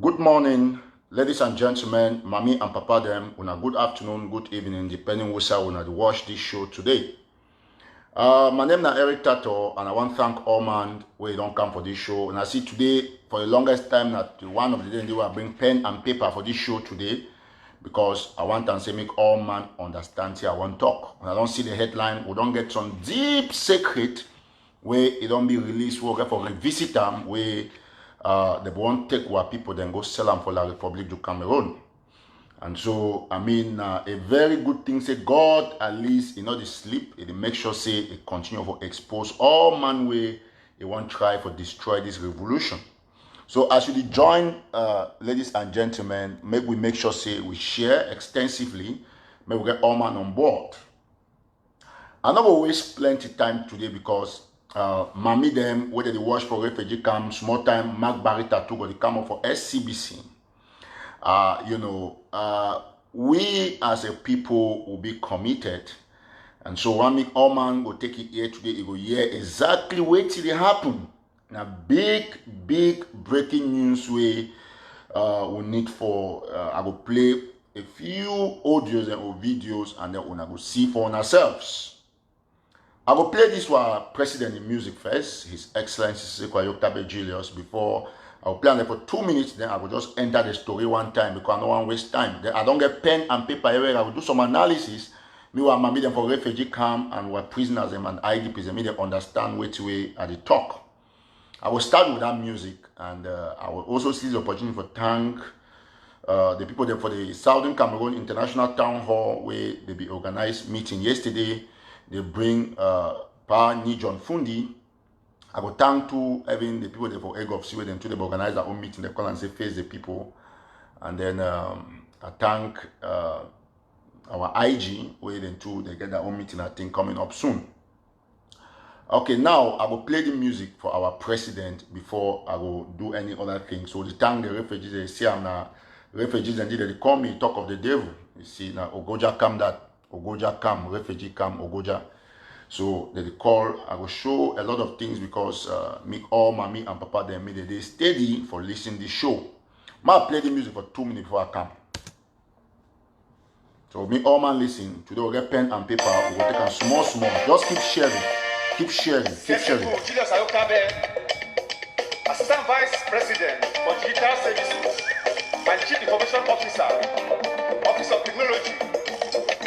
Good morning, ladies and gentlemen, mommy and papa them. Una good afternoon, good evening, depending which side una watch this show today. My name is Eric Tato, and I want to thank all man where don't come for this show. And I see today, for the longest time, that one of the days they will bring pen and paper for this show today, because I want to say make all man understand here I want to talk. When I don't see the headline, we don't get some deep secret where it don't be released. We'll get for revisit them where they won't take our people then go sell them for La Republic du Cameroon. And so, I mean, a very good thing, say God at least, the sleep, it make sure say it continue to expose all man way they want try for destroy this revolution. So as you join, ladies and gentlemen, make sure say we share extensively, we get all man on board. I not go waste plenty time today because mommy them, whether they watch for refugee camp, small time, Mark Barita too, got the come up for SCBC. We as a people will be committed. And so when me all man will take it here today, it will hear exactly what it happen. Now big breaking news we need for I will play a few audios and videos and then we will see for ourselves. I will play this for our president in music first, His Excellency SAKO Julius, before I will play on it for 2 minutes, then I will just enter the story one time because I don't want to waste time. Then I don't get pen and paper everywhere. I will do some analysis. Me will meet them for refugee camp and we're prisoners and IDPs and make them understand which way at the talk. I will start with that music and I will also seize the opportunity for thank the people there for the Southern Cameroon International Town Hall where they be organized meeting yesterday. They bring Pa Ni John Fundi. I will thank to even the people there for egg of see them to they organize their own meeting. They call and say face the people. And then I thank our IG where then too they get their own meeting I think coming up soon. Okay, now I will play the music for our president before I will do any other thing. So the thank the refugees, they see I'm now refugees and they call me talk of the devil. You see now Ogoja come that Ogoja come, refugee come, Ogoja. So they call, I will show a lot of things because me, all mommy and papa, they steady for listening to the show. I play the music for 2 minutes before I come. So me, all man listen. Today we'll get pen and paper. We'll take them small. Just keep sharing. Keep sharing. Julius Ayokabe, Assistant Vice President for Digital Services and Chief Information Officer, Office of Technology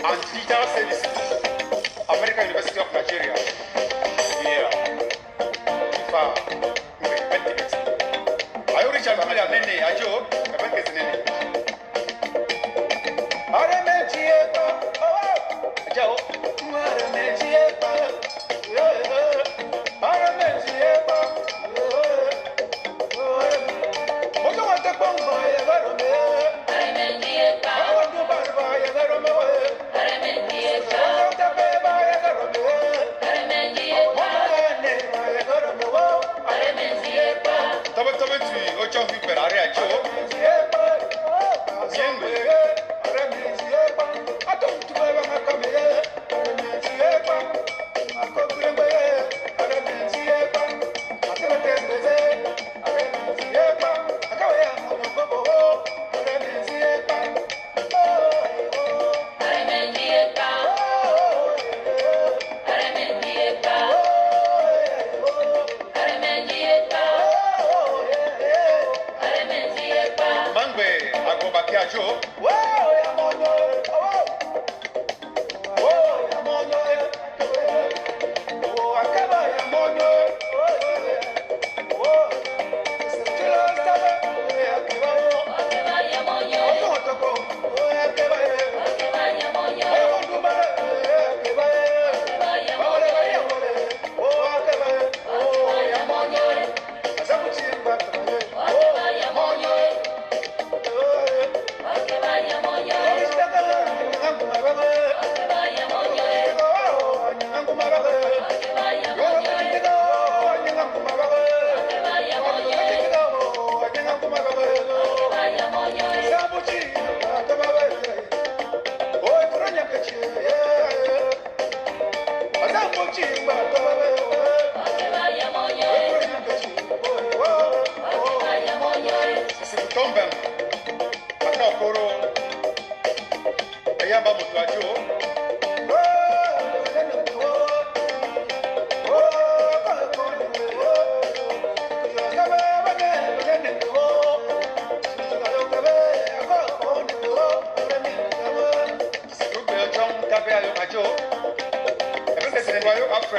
and Digital Services, American University of Nigeria. I reach out to Nene, Ajo, Nene.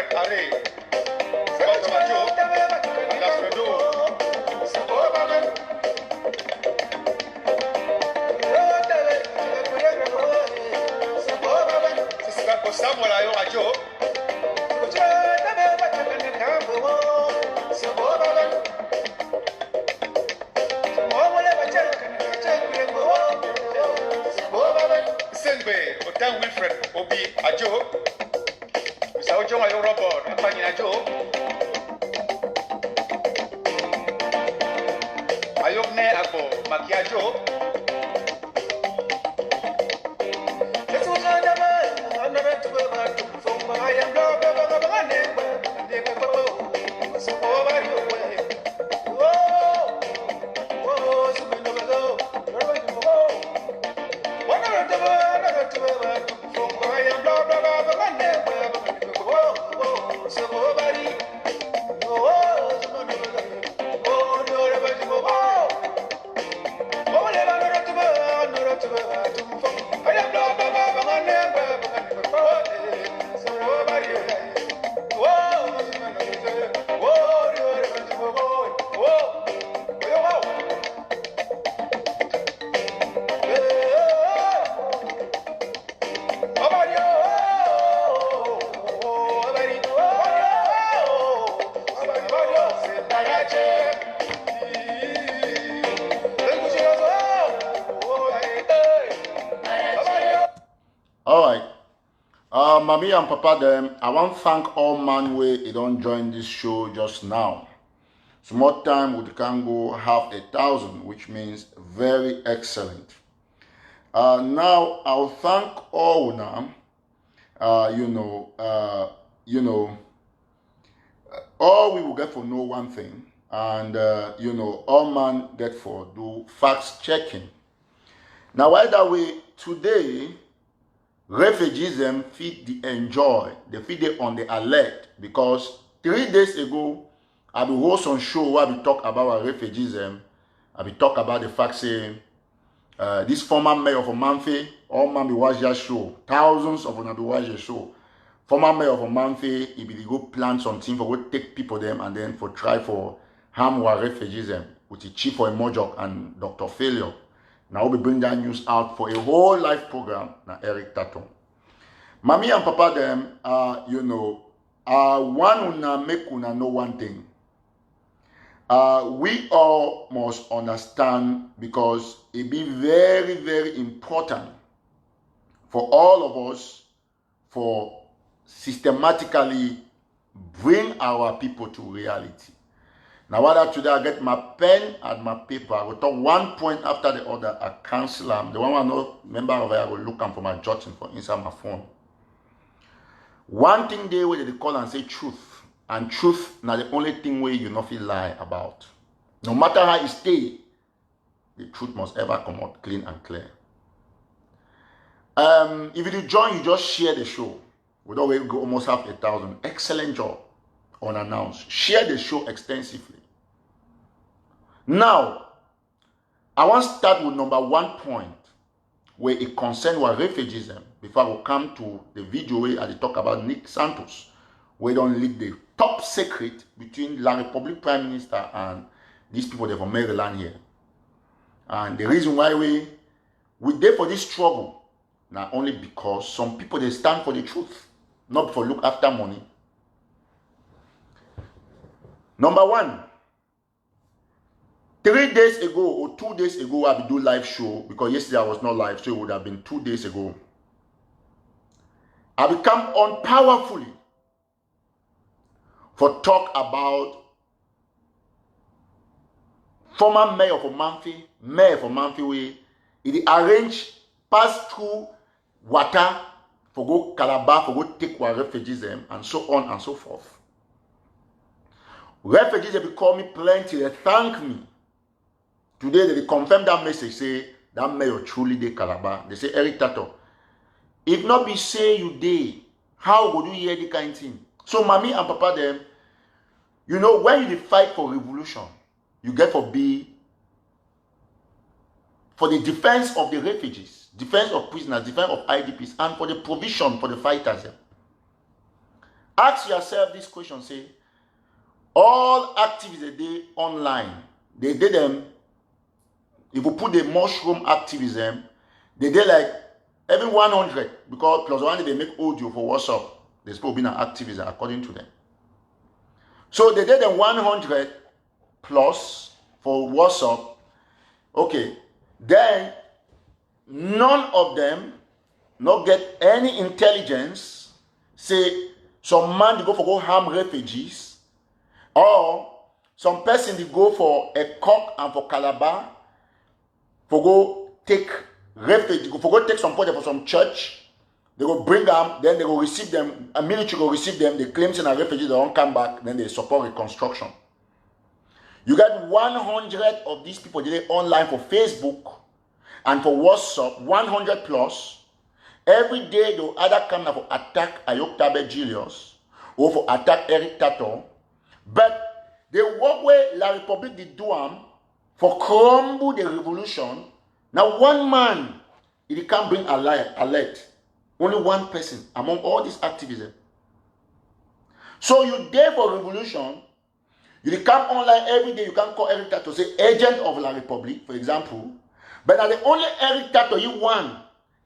Wilfred Are, Scott Majo, and Alfredo. Samuel Ayo Ajo. Senbe, Otan Wilfred Obi Ajo. Sao John Ayo Robert, Apani Ajo. Ayokne Agbo, Makiajo. All right. Mommy and Papa them, I want to thank all man way they don't join this show just now. Small time we can go half 1,000, which means very excellent. Now I'll thank all now. All we will get for know one thing, and all man get for do facts checking. Now why that way today? Refugees them fit the enjoy, they fit they on the alert, because 3 days ago I be host on show where we talk about our refugees I be talk about the fact saying this former mayor of Omanfe, all man be watch your show, thousands of them be watch your show. Former mayor of Omanfe, he be go plan something for go take people them and then for try for harm our refugees with the chief for Emojok and Dr. Failure. Now we bring that news out for a whole live program. Now Eric Taton. Mommy and Papa them, one una make una know one thing. We all must understand, because it be very, very important for all of us for systematically bring our people to reality. Now, what today I get my pen and my paper. I will talk one point after the other. I cancel them. The one I know member of it, I will look for my jotting for inside my phone. One thing they will they call and say truth, and truth now the only thing where you not feel lie about. No matter how you stay, the truth must ever come out clean and clear. If you join, you just share the show. We already go almost half 1,000. Excellent job, unannounced. Share the show extensively. Now, I want to start with number 1 point where it concerns our refugees before I will come to the video where I talk about Nick Santos, where don't leak the top secret between La Republic Prime Minister and these people that from Maryland here. And the reason why we there for this struggle, not only because some people they stand for the truth, not for look after money. Number 1, 3 days ago or 2 days ago, I will do live show, because yesterday I was not live, so it would have been 2 days ago. I become on powerfully for talk about former mayor of Omanfe, where he arranged pass through water for go Calabar, for go take our refugees and so on and so forth. Refugees, they call me plenty, they thank me. Today, they confirm that message, say, that mayor truly de Calabar. They say, Eric Tato, if not be say you dey, how would you hear the kind of thing? So, mommy and papa them, when you fight for revolution, you get for be for the defense of the refugees, defense of prisoners, defense of IDPs, and for the provision for the fighters. Ask yourself this question, say, all activities they did online, they did them, if you put the mushroom activism, they did like every 100, because plus one they make audio for WhatsApp. There's probably an activism according to them. So they did the 100 plus for WhatsApp. Okay, then none of them not get any intelligence. Say some man they go harm refugees, or some person they go for a cock and for Calabar for go take refugee, for go take some project for some church. They go bring them, then they go receive them, a military go receive them, they claim in a refugee, they don't come back, then they support reconstruction. You got 100 of these people today online for Facebook and for WhatsApp, 100 plus. Every day they either come for attack Ayoktabe Julius or for attack Eric Tato. But they walk where La République de Douam for crumble the revolution. Now one man, he can't bring alert. Only one person among all these activism. So you there for revolution, you come online every day, you can call Eric Tato, say agent of La République, for example. But now the only Eric Tato you want,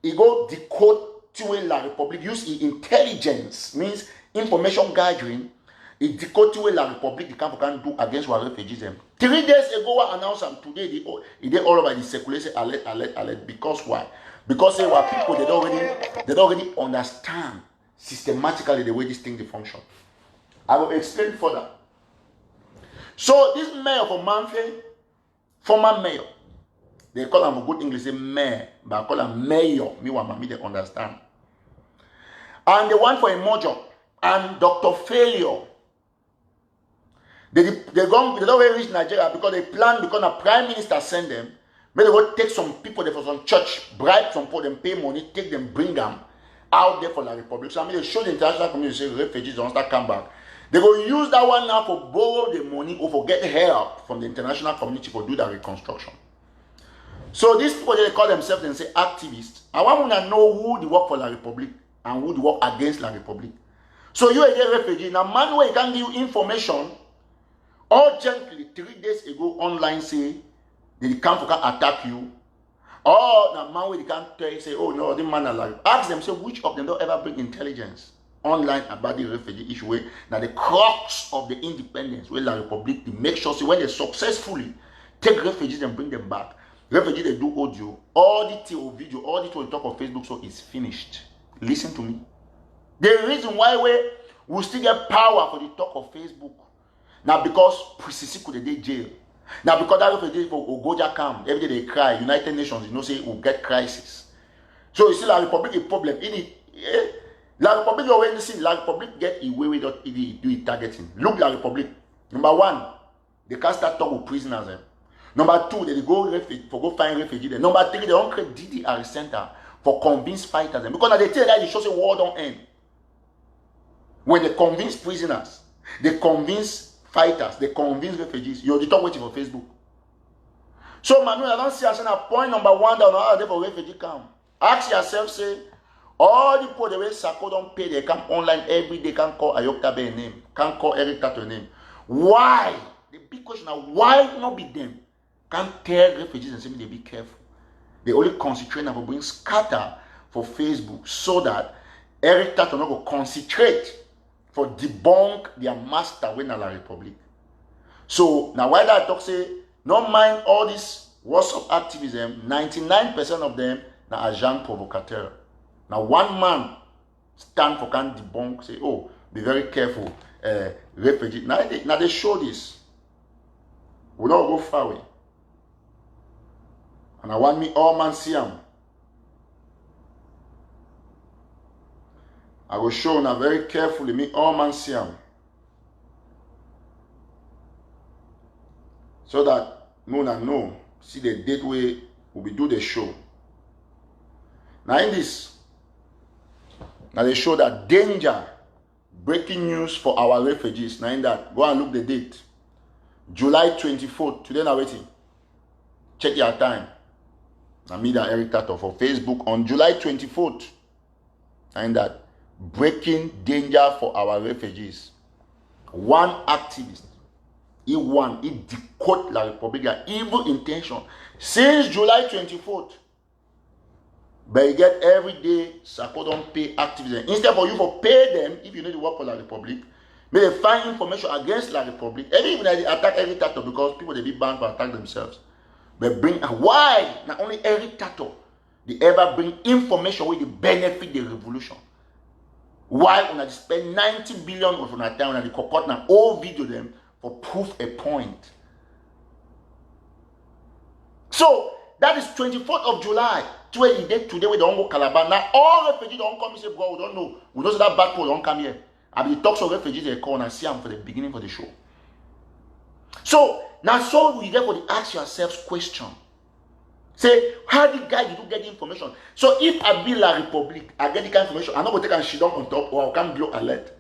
he go decode to La République, use his intelligence, means information gathering, he decode to La République, the camp can do against our refugees. 3 days ago, I announced them today, they all over the circulation, alert, because why? Because they were people, they don't already understand systematically the way this thing they function. I will explain further. So this mayor for Manfred, former mayor, they call him for good English, say mayor, but I call him mayor. Me they understand. And the one for Emojo and Dr. Failure. They don't really reach Nigeria because they plan, because a prime minister send them. Maybe they go take some people there for some church, bribe some for them, pay money, take them, bring them out there for La République. So I mean, they show the international community, say refugees don't start come back. They go use that one now for borrow the money or for get help from the international community for do that reconstruction. So these people, they call themselves and say activists. I want to know who they work for La République and who they work against La République. So you are a refugee. Now, man, where he can give you information, urgently, 3 days ago, online say, they come for attack you. Or now man where they can't tell you, say, oh no, this man alive. Ask them, say, which of them don't ever bring intelligence online about the refugee issue? Where now the crux of the independence, where La République, they make sure, see, when they successfully take refugees and bring them back, refugees they do audio, all the video, all the talk on Facebook, so it's finished. Listen to me. The reason why we still get power for the talk of Facebook, now because Priscilla could they jail. Now, because that refugee for Ogoja camp, every day they cry, United Nations, you know, say we'll get crisis. So you see, La République a problem. La République already see, La République get away with do it targeting. Look, La République. Number one, they can't start talk with prisoners. Number two, they go find refugees. Number three, they don't create DDR center for convince fighters. Because they tell that they show say war don't end. When they convince prisoners, they convince fighters, they convince refugees. You're the talk waiting for Facebook. So, Manuel, I don't see as a point number one that are there for refugee camp. Ask yourself, say, all the people the way SAKO don't pay, they come online every day, can call Ayoktabe a name, can call Eric Tato a name. Why? The big question is, why not be them? Can't tell refugees and say they be careful. They only concentrate on for being scatter for Facebook so that Eric Tato not go concentrate for debunk their master when La République. So now why that talk say, not mind all this WhatsApp activism, 99% of them are agent provocateur. Now one man stand for can debunk, say, oh, be very careful, refugee. Now they show this. We don't go far away. And I want me all man see them. I will show now very carefully, me all man see them. So that no, see the date way we will do the show. Now in this, now they show that danger, breaking news for our refugees. Now in that, go and look the date. July 24th, today now waiting. Check your time. Now me and Eric Tato for Facebook on July 24th. And that breaking danger for our refugees. One activist, he decode La Republica, evil intention since July 24th. But you get every day, SAKO don't pay activists. Instead for you to pay them, if you need to work for La Republic, may they find information against La Republic. Even they attack every tattoo because people they be banned for attack themselves. But bring why not only every tattoo they ever bring information with the benefit the revolution. Why when I spend 90 billion of an time and the cockot now all video them for proof a point. So that is 24th of July. Today we don't go Calabar. Now all refugees don't come and say, bro, we don't know. We don't say that bad people don't come here. I be talks of refugees they call and I see them for the beginning of the show. So now so we therefore ask yourselves question. Say, how did guy you get the information? So if I be La Republic, I get the kind of information, I'm not going to take a shit on top or I can blow alert.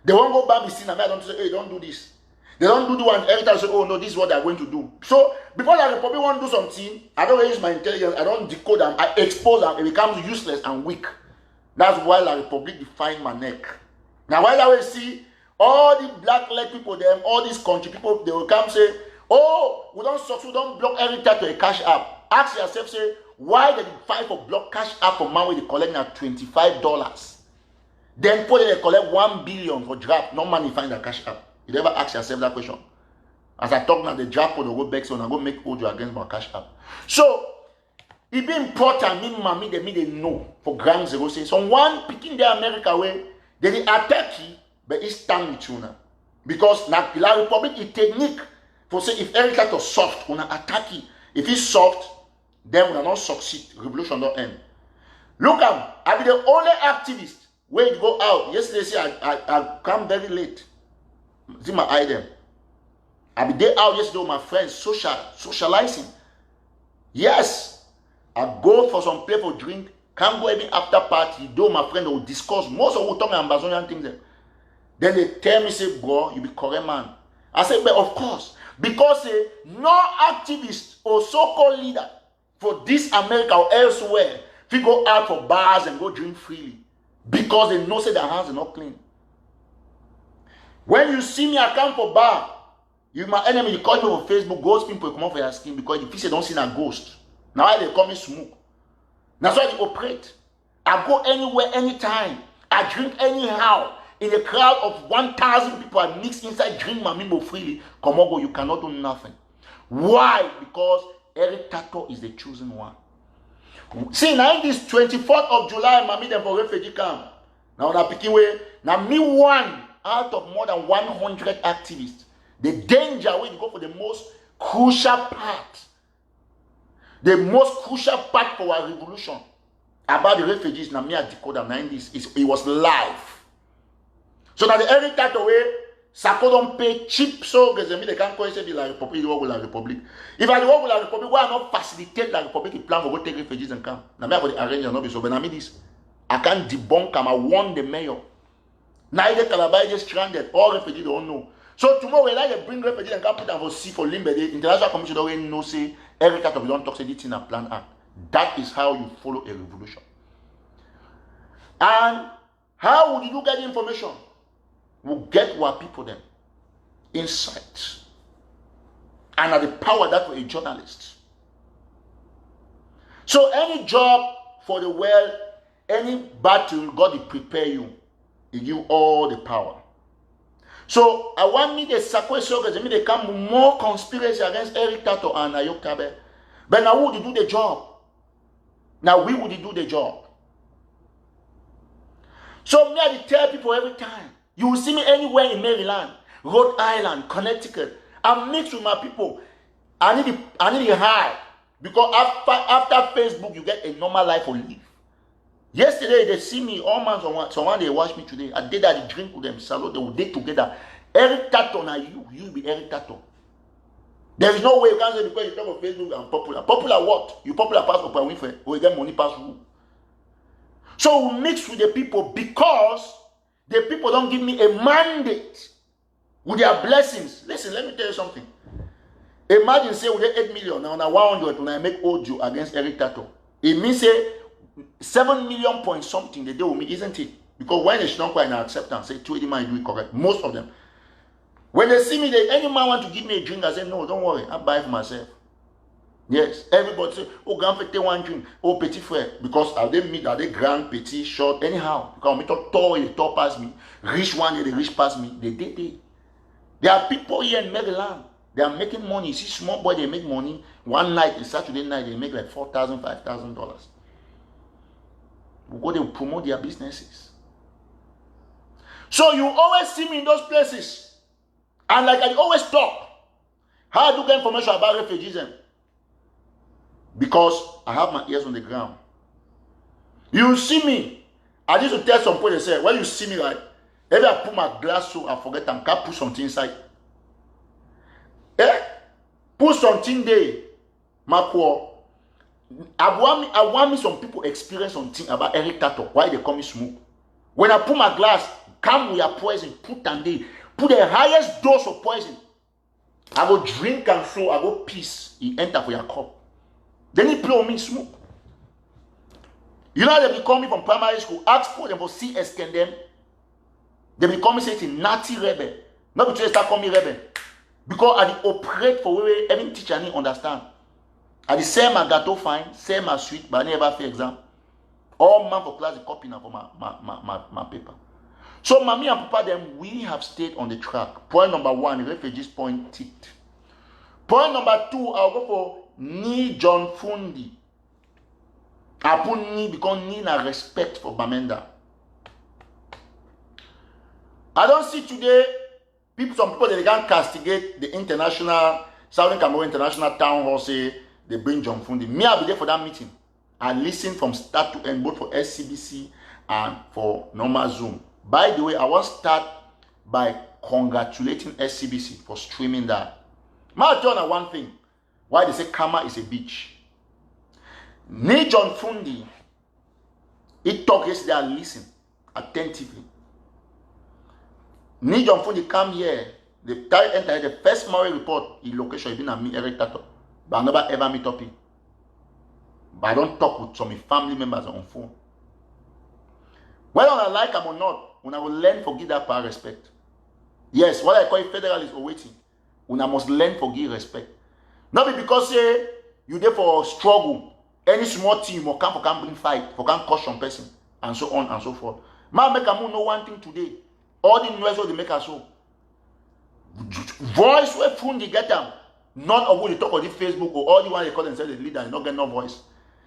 They won't go back and see, I don't say, hey, don't do this. They don't do the one every time say, oh no, this is what they're going to do. So before La Republic want to do something, I don't use my intelligence, I don't decode them, I expose them, it becomes useless and weak. That's why La Republic define my neck. Now while I will see all the black leg people, them, all these country people, they will come say, oh, we don't succeed, we don't block every time to a cash app. Ask yourself, say, why did you fight for block cash app for man where they collect now $25? Then put they collect 1 billion for draft, no money find a cash app. You never ask yourself that question. As I talk now, the draft for the go back, so I go make audio against my cash app. So it be important, they know for Grand Zero say, so one picking the America way, they attack you, but it's stand with you now. Because now La Republic is technique for say if every kind of soft, when attack you, if it's soft, then we will not succeed. Revolution don't end. Look at I be the only activist where you go out. Yesterday say I come very late. See my item. I be there out yesterday with my friends socializing. Yes. I go for some place for drink. Can't go even after party. Though my friend will discuss most of what talking Amazonian things. Then they tell me, say, bro, you be correct man. I say, but of course. Because no activist or so-called leader for this America or elsewhere, if you go out for bars and go drink freely, because they know say their hands are not clean. When you see me, I come for bar. You my enemy, you call me on Facebook, ghost people come out for your skin because if you say don't see a ghost. Now they call me smoke. That's why they operate. I go anywhere, anytime. I drink anyhow. In a crowd of 1,000 people, I mix inside, drink my mimbo freely. Come on, go, you cannot do nothing. Why? Because Eric Tato is the chosen one. See, now this 24th of July, I meet them for refugee camp. Now, now me one out of more than 100 activists. The danger when you go for the most crucial part. The most crucial part for our revolution. About the refugees, now me I decode them. Now this, it was live. So now the every type of way, SAKO don't pay cheap so because they can't call it La Republic, work with La Republic. If I work with La Republic, why not facilitate La Republic plan for go take refugees and come? Now me I the arrange and not be so, but I mean this. I can't debunk them. I warn the mayor. Now the Calabar is stranded. All refugees don't know. So tomorrow when I bring refugees and come put them for sea for Limbe, the international commission don't know say every type of don't talk say this in a plan act. That is how you follow a revolution. And how would you get the information? We'll get our people then insight and at the power that for a journalist. So any job for the world, any battle, God will prepare you. He give you all the power. So I want me the SAKO soldiers, they come more conspiracy against Eric Tato and Ayok Tabe. But now who would do the job? Now we would do the job. So me I tell people every time. You will see me anywhere in Maryland, Rhode Island, Connecticut. I'm mixed with my people. I need the high. Because after Facebook, you get a normal life for live. Yesterday, they see me, all man, someone they watch me today. I did that, they drink with them, salute, they will date together. Eric Tato, now you be Eric Tato. There is no way you can say because you talk on Facebook and popular. Popular what? You popular pass Oprah Winfrey, or you get money pass who? So we mix with the people because the people don't give me a mandate with their blessings. Listen, let me tell you something. Imagine say with 8 million now 100 when I make audio against Eric Tato. It means say 7 million point something they do with me, isn't it? Because when they don't quite accept and say, 20 man do it correct, most of them. When they see me, any man want to give me a drink, I say, no, don't worry, I'll buy it for myself. Yes, everybody say, oh, grand take one drink, oh, petit frère, because are they grand, petit, short, anyhow, because me talk tall, they tall past me, rich one, they rich past me, they. There are people here in Maryland, they are making money. You see, small boy, they make money. One night, a Saturday night, they make like $4,000, $5,000. We go, they promote their businesses. So you always see me in those places. And like I always talk, how I do get information about refugees? Because I have my ears on the ground. You see me. I used to tell some people, they say, when you see me, right, if I put my glass so I forget I can't put something inside. Put something there. My poor. I want me some people experience something about Eric Tato. Why they call me smoke. When I put my glass, come with your poison, put and there. Put the highest dose of poison. I go drink and flow, I go peace. He enter for your cup. Then he play on me smoke. You know they be call me from primary school, ask for them for CS can them. They be call me say it's a naughty rebel. Not because they start calling me rebel. Because I dey operate for where every teacher need understand. I dey sell my gâteau fine, sell my sweet, but I never fail exam. All man for class they copy now for my paper. So mommy and papa them, we have stayed on the track. Point number 1, refugees point ticked. Point number 2, I'll go for Ni John Fundi. I put Ni because Ni na respect for Bamenda. I don't see today some people they can castigate the international Southern Cameroon International Town Hall say they bring John Fundi. Me, I'll be there for that meeting. I listen from start to end, both for SCBC and for normal Zoom. By the way, I want to start by congratulating SCBC for streaming that. I'll tell you one thing. Why they say Kama is a beach. Ni John Fundi, he talked yesterday, I listen attentively. Ni John Fundi come here, the enter the first Maori report, his location, he been at me, Eric Tato. But I never ever meet up him. But I don't talk with some family members on phone. Whether I like them or not, when I will learn to give that power respect. Yes, what I call it federalist or waiting. When I must learn to give respect. Not be because say you there for struggle. Any small team or can bring fight, for can caution person, and so on and so forth. Man make a move know one thing today. All the noise they make us so. Voice where Fundi get them. None of what they talk on the Facebook or all the one they call themselves the leader, they not get no voice.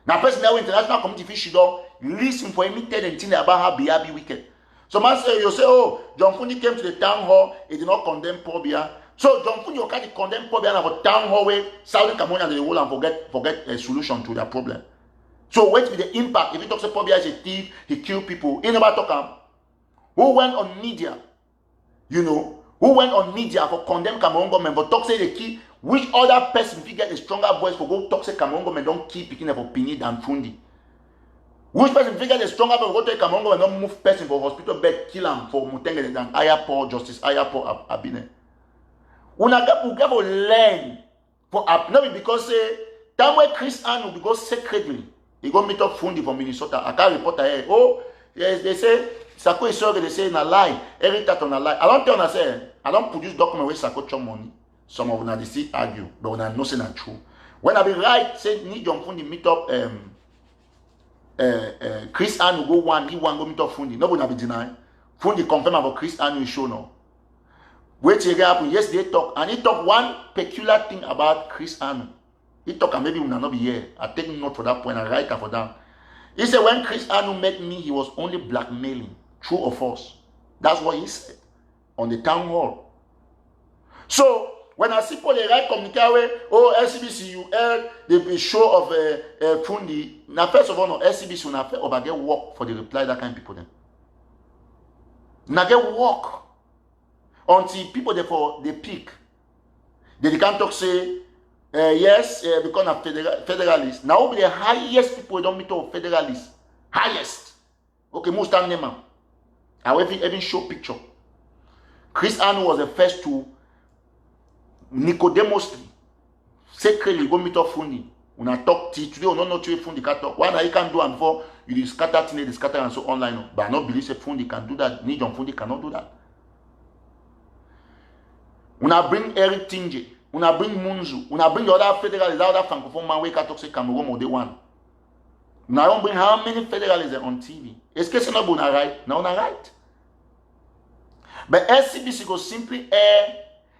Now person now international community fish don't listen for him tell them things about how Bia be wicked. So man say you say, oh, John Fundi came to the town hall, he did not condemn Paul Bia. So John Fundi can condemn Paul Bia about town hall where Southern Cameroon and the whole and forget a solution to their problem. So wait with the impact. If he talks about Paul Bia is a thief, he killed people, he never talk about who went on media, you know, who went on media for condemn Cameroon government, but talk say the key. Which other person if you get a stronger voice for go talk say Cameroon government don't keep picking up opinion than Fundi? Which person if you get a stronger voice for go tell Cameroon government don't move person for hospital bed, kill him for Mutenge than Ayapo Justice Ayapo Abine? Una get to learn for not because say time where Chris Ann will go secretly, he go meet up Fundi from Minnesota. I can't report here. Oh, yes, they say SAKO is sorry, they say in a lie. Every time on a lie. I don't tell them say I don't produce document where SAKO chop money. Some of them they still argue, but when I know say not true. When I be right, say need John Fundi meet up Chris Ann will go one, he one go meet up Fundi. Nobody will be denying. Fundi confirm about Chris Ann will show now. Wait till it happen. Yes, they talk, and he talk one peculiar thing about Chris Ann. He talk and maybe we will not be here. I take note for that point and write it for that. He said when Chris Ann met me, he was only blackmailing. True or false? That's what he said on the town hall. So when I see people they write communicate, oh SCBC you heard the show of Fundi. Now first of all, no SCBC will over get work for the reply that kind of people then. Now get work until people therefore they pick. They can't talk say yes because of federalists. Now be the highest people don't meet up federalists. Highest. Okay, most time name. I will even show picture. Chris Ann was the first to Nicodemously secretly go meet up Fundi Una talk today, or not to phone the cat talk. Why you can do and before you scatter thing, they scatter and so online. But I not believe say phone can do that. Need on phone cannot do that. Una bring Eric Tinge, una bring Munzu, una bring the other federalists, the other francophone man, we can talk say Cameroon or they one. Una don't bring how many federalists on TV. Est-ce que c'est not una right? No, una right. But SCBC go simply air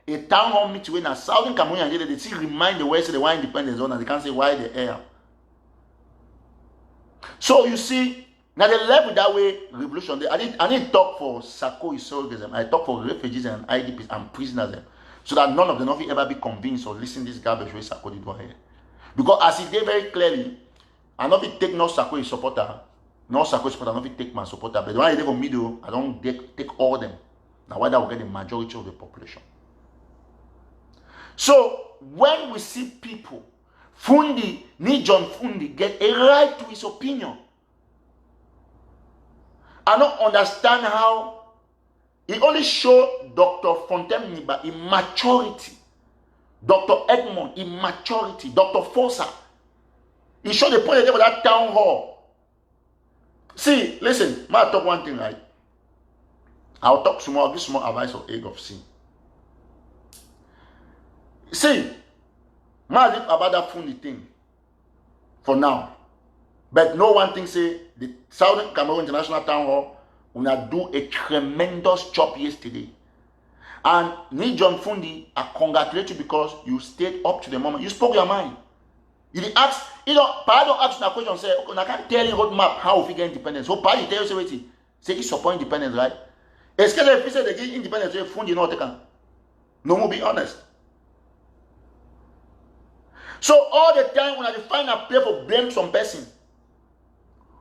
a town hall meeting when a Southern Cameroon and they still remind the West they want independence zone and they can't say why they air. So you see, now they left with that way revolution. I didn't talk for SAKO surrogatism. I talk for refugees and IDPs and prisoners. So that none of them will ever be convinced or listen to this garbage way SAKO did one here. Because as he did very clearly, I not be take no SAKO supporter, no SAKO supporter, not be take my supporter. But when I did for middle, I don't take all them. Now why that will get the majority of the population. So when we see people, Fundi, John Fundi, get a right to his opinion. I don't understand how he only showed Dr. Fontaine immaturity, Dr. Edmond immaturity, Dr. Fossa. He showed the point of that town hall. See, listen, I'll talk one thing, right? I'll talk some more, I'll give some more advice of egg of sin. See, I live about that funny thing for now. But no one thing say the Southern Cameroon International Town Hall will do a tremendous job yesterday. And Ni John Fundi, I congratulate you because you stayed up to the moment. You spoke your mind. You didn't ask, Pa don't ask a question, say, okay, I can't tell you roadmap how we get independence. So Pa, you tell you, say, you support independence, right? Est-ce que les fils de get independence, Fundi not taken? No more be honest. So all the time when I find a play for blame some person,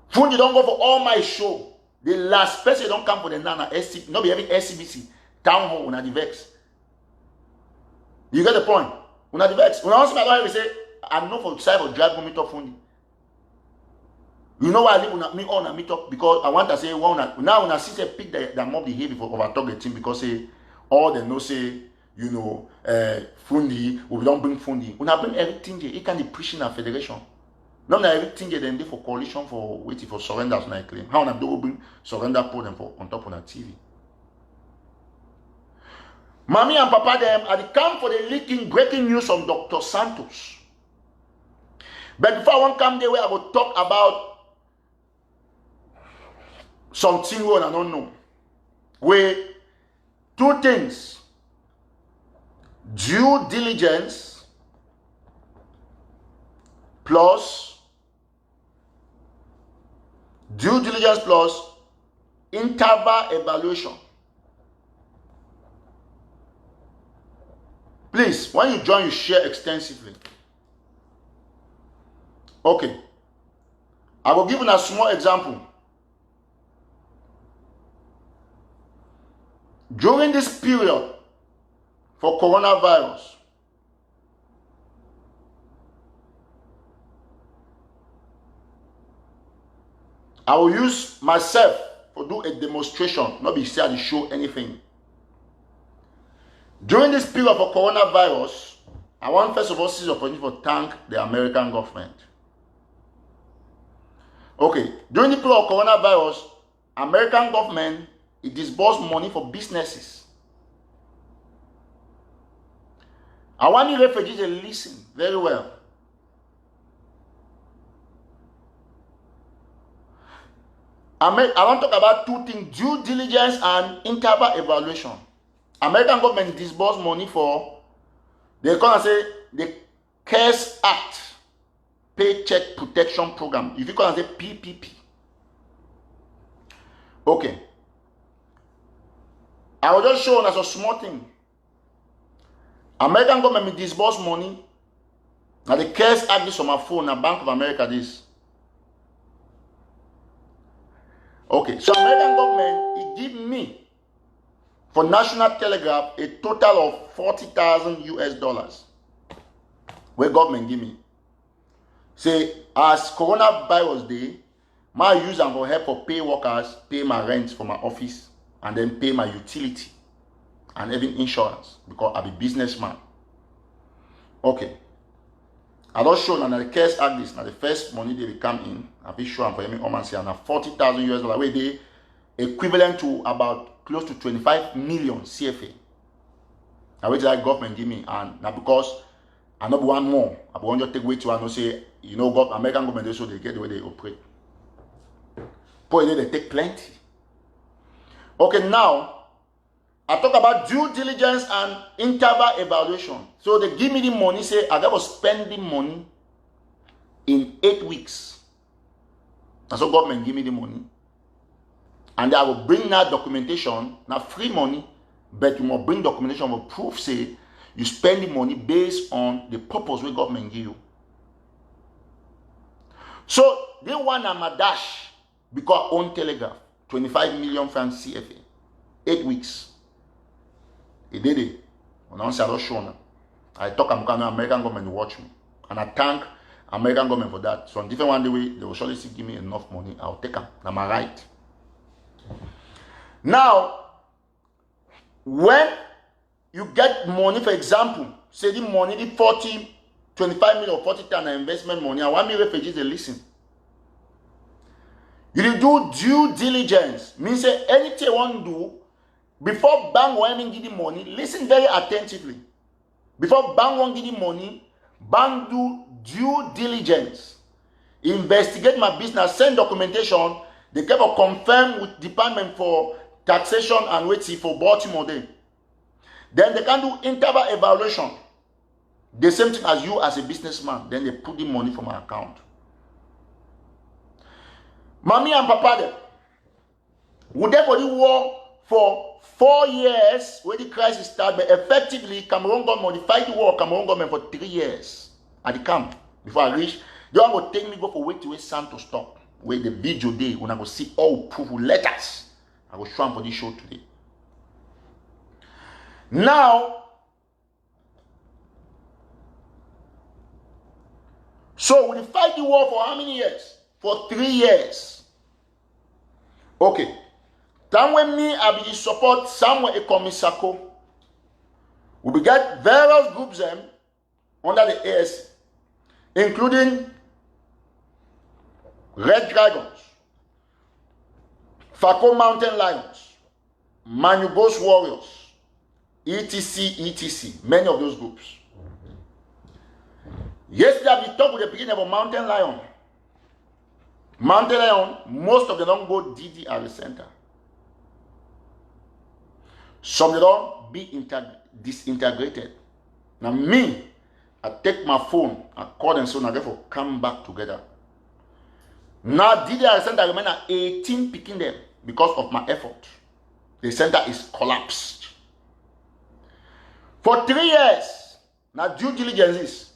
Fundi don't go for all my show. The last person don't come for the Nana SC, not be having SCBC town hall when I vex. You get the point? When I vex, when I ask my lawyer, we say I'm not for side of drive meet up Fundi. You know why I live with me on a meet up because I want to say now when I see say pick the mob behavior for overtalk the team because say all they know say. You know, Fundi, we don't bring Fundi. We don't bring everything there. It can be preaching a federation. Not everything there, then they for coalition for waiting for surrender as I claim. How do we bring surrender put them for on top of the TV? Mommy and Papa them are the come for the leaking breaking news from Dr. Santos. But before I want come there where I will talk about something we don't know. Where two things. Due diligence plus interval evaluation. Please, when you join, you share extensively. Okay. I will give you a small example. During this period, for coronavirus, I will use myself to do a demonstration, not be here to show anything. During this period for coronavirus, I want first of all seize the opportunity to thank the American government. Okay, during the period of coronavirus, American government it disbursed money for businesses. I want the refugees to listen very well. I want to talk about two things, due diligence and interval evaluation. American government disbursed money for, they call and say, the CARES Act, Paycheck Protection Program. If you call and say PPP. Okay. I will just show as a small thing. American government disburse money. Now the CARES Act this on my phone, now Bank of America this. Okay, so American government, it give me, for National Telegraph, a total of 40,000 US dollars. Where government give me. Say, as coronavirus day, my use them for help for pay workers, pay my rent for my office, and then pay my utility, and even insurance, because I'm a businessman. Okay. I don't show now the case act this. Now the first money they will come in. I be sure I'm for me. Oman say now $40,000 where they equivalent to about close to 25 million CFA. Now which that government give me, and now because I not one more. I want to take way to and say, you know, American government also they get the way they operate. But they take plenty. Okay, now I talk about due diligence and interval evaluation. So they give me the money, say I got to spend the money in 8 weeks. And so government give me the money. And I will bring that documentation, not free money, but you must bring documentation of proof, say you spend the money based on the purpose where government give you. So they want a dash because own telegraph, 25 million francs CFA, 8 weeks. He did it. When I say I don't show now, I talk American government watch me, and I thank American government for that. So on different one way, they will surely give me enough money. I'll take them. Am I right? Now, when you get money, for example, say the money, the 25 million or 40,000 investment money, and 1 million refugees they listen. You do due diligence. Means say anything you want to do before bank will even give you money, listen very attentively. Before bank won't give you money, bank do due diligence. Investigate my business, send documentation. They keep a confirm with Department for Taxation and waiting for Baltimore there. Then they can do interval evaluation. The same thing as you as a businessman. Then they put the money from my account. Mommy and Papa there. We there for the war for 4 years when the crisis started, but effectively Cameroon government modified the war Cameroon government for 3 years at the camp before I reach. They want to take me go for wait to wait Santo stop. Where the video day when I go see all proof letters. I go show them for this show today. Now, so we fight the war for how many years? For 3 years. Okay. Then when me I be support somewhere economy SAKO, we get various groups them under the AS, including Red Dragons, Fako Mountain Lions, Manubos Warriors, etc. Many of those groups. Yesterday we talked with the beginning of a Mountain Lion. Mountain Lion, most of them don't go DDR center. Some they don't be disintegrated. Now me, I take my phone, I call them so now therefore come back together. Now DDR center remain at 18 picking them because of my effort. The center is collapsed. For 3 years, now due diligence is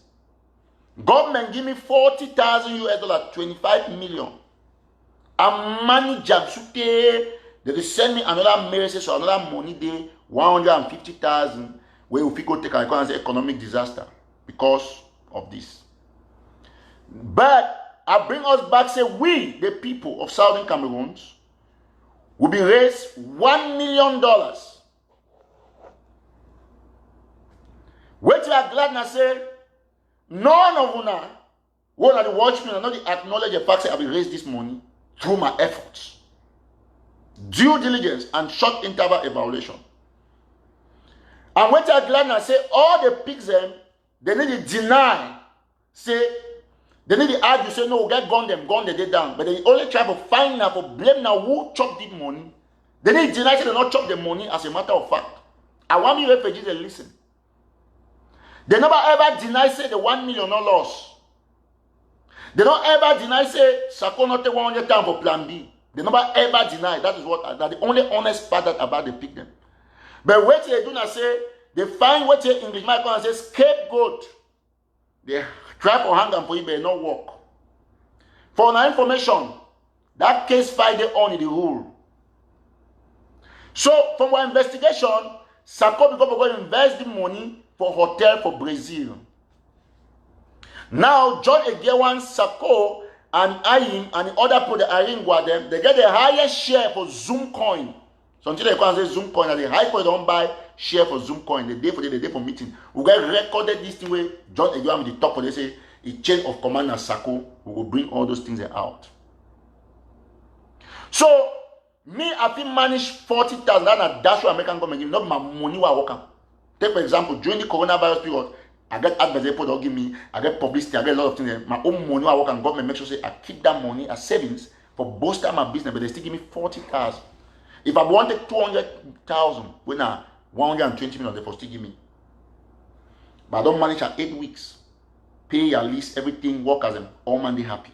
government give me $40,000 $25 million. And money jabsute, they will send me another message or another money day, 150,000, where we go take an economic disaster because of this. But I bring us back, say we, the people of Southern Cameroons, will be raised $1 million. Wait till I'm glad and say, none of you one of the watchmen and not acknowledge the fact that I will raise this money through my efforts. Due diligence and short interval evaluation. And wait till I'm glad and say, all the pigs them, they need to deny, say, they need to argue, say, no, get gun them they down. But they only try to find out, for blame now who chop the money. They need to deny, say, they not chop the money as a matter of fact. I want me refugees to listen. They never ever deny, say, the 1 million no loss. They don't ever deny, say, SAKO not take 100 times for plan B. They never ever deny. That is what, that the only honest part that about the pick them. But what they do not say, they find what they English might call and say scapegoat. They try for hang and for it, but not work. For our information, that case file they on in the rule. So, from our investigation, SAKO because we're going to invest the money for hotel for Brazil. Now, John Egewan, SAKO, and Ayim, and the other people, the Aringwa, them, they get the highest share for Zoom coin. So until they can say Zoom coin, and the high point don't buy share for Zoom coin, the day for meeting. We get recorded this thing where John Egewan with the top, they say, a chain of command at SAKO, we will bring all those things out. So, me, I think manage 40,000, that's what American government give, not my money while working. Take for example, during the coronavirus period, I get advertisement they'll give me, I get publicity, I get a lot of things. My own money while working, government make sure say I keep that money as savings for bolster my business, but they still give me 40,000. If I wanted 200,000, when I 120 million, they for still give me. But I don't manage at 8 weeks. Pay at least everything, work as an all man, they happy.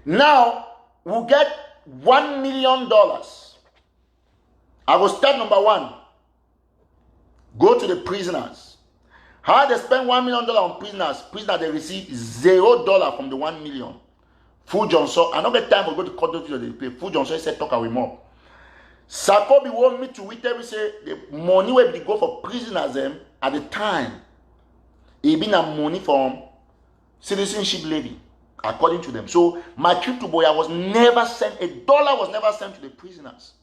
Now, we'll get $1 million. I will start number 1. Go to the prisoners. How they spend $1 million on prisoners? Prisoners, they receive $0 from the 1 million. Full Johnson, I don't get time for go to court to they pay. Full Johnson said talk away more. SAKO be want me to wait every say the money where they go for prisoners them at the time. It been a money from citizenship levy, according to them. So my trip to Boya was never sent, $1 was never sent to the prisoners.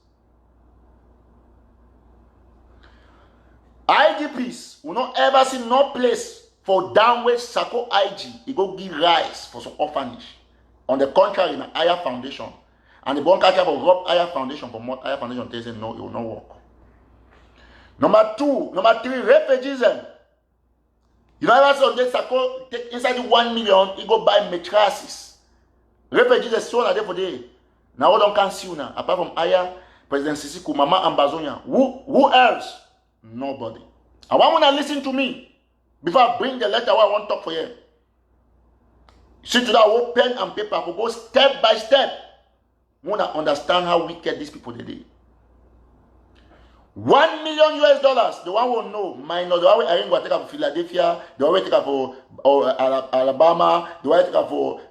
IDPs will not ever see no place for downward SAKO IG. It go give rice for some orphanage. On the contrary, in an higher foundation. And the one catcher for rob higher foundation for more higher foundation, they say no, it will not work. Number 3, refugees. You know, ever saw SAKO take inside the 1 million, he go buy mattresses. Refugees are so there for day. Now what don't can see you now. Apart from Aya, President Sisiku, Mama Ambazonia. Who else? Nobody. I want to listen to me before I bring the letter where I want to talk for you. See to that whole pen and paper, we go step by step. We want to understand how wicked these people they did. $1 million US, the one will know. Minus the one I ain't going to take up for Philadelphia, the one we take up for Alabama, the one I take up for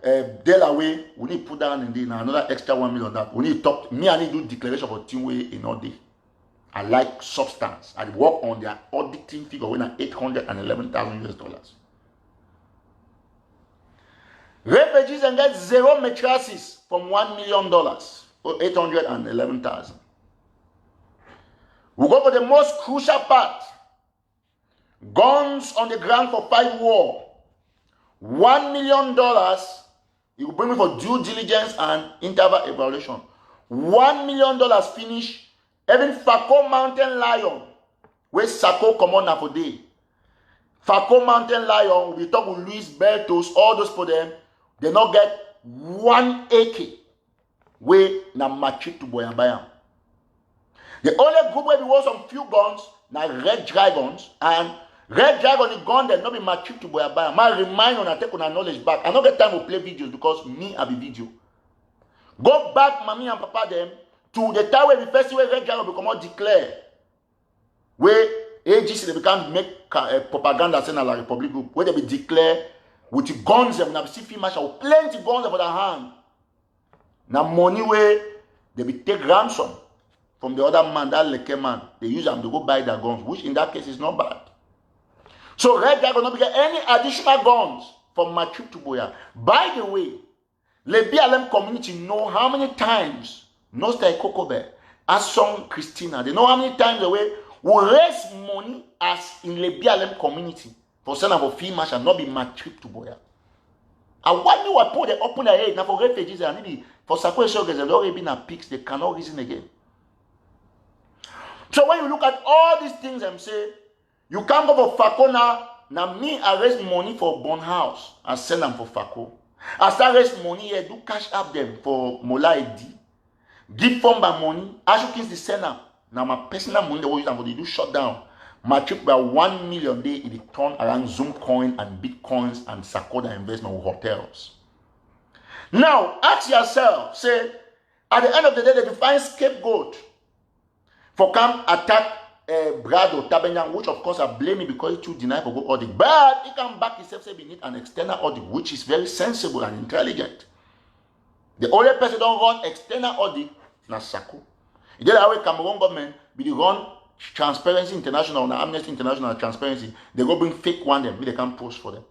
Delaware. We need to put down in there another extra $1 million. That we need to talk. Me, I need to do declaration for Teamway in all day. I like substance. I work on their auditing figure when I'm $811,000 US. Refugees and get 0 mattresses from $1 million or 811,000. We go for the most crucial part. Guns on the ground for fight war. $1 million. You will bring me for due diligence and interval evaluation. $1 million finish. Even FAKO Mountain Lion, where SAKO come on now for day. FAKO Mountain Lion, we talk with Luis Bertos, all those for them. They not get 1 AK where na matric to Boyambaya. The only group where we want some few guns, na Red Dragons, and Red Dragon the gun that not be matric to Boyambaya. My remind on I take on our knowledge back. I don't get time to play videos because me I be video. Go back, mommy and papa them, to the time where the first way Red Dragon become out declare. Where AGC they become make propaganda saying la Republic group, where they be declare with the guns them, na see film match, plenty guns for their hand. Now money where they be take ransom from the other man, that leke man, they use them to go buy their guns, which in that case is not bad. So Red Dragon not get any additional guns from my trip to Boya. By the way, the BLM community know how many times knows that Kokobe, as some Christina, they know how many times the way we raise money as in the BLM community for sending for fee match and not be my trip to Boya. And when you put the open their head now for refugees and maybe for SAKO shoggers, they've already been at peaks, they cannot reason again. So when you look at all these things and say, you can't go for FAKO now. Now me I raise money for Bon House and send them for FAKO. I start raise money here, do cash up them for Mola ID. Give form by money. I should kiss the sender. Now my personal money they will use them for they do shut down. My trip by 1 million day in the turn around Zoom coin and bitcoins and SAKO investment with hotels. Now ask yourself, say at the end of the day they define scapegoat for come attack Brado Tabenyan, which of course I blame him because he too deny for go audit. But he can back himself say we need an external audit, which is very sensible and intelligent. The only person don't run external audit na SAKO. It is that way Cameroon government be the run Transparency International, na Amnesty International Transparency. They go bring fake one them, they can post for them.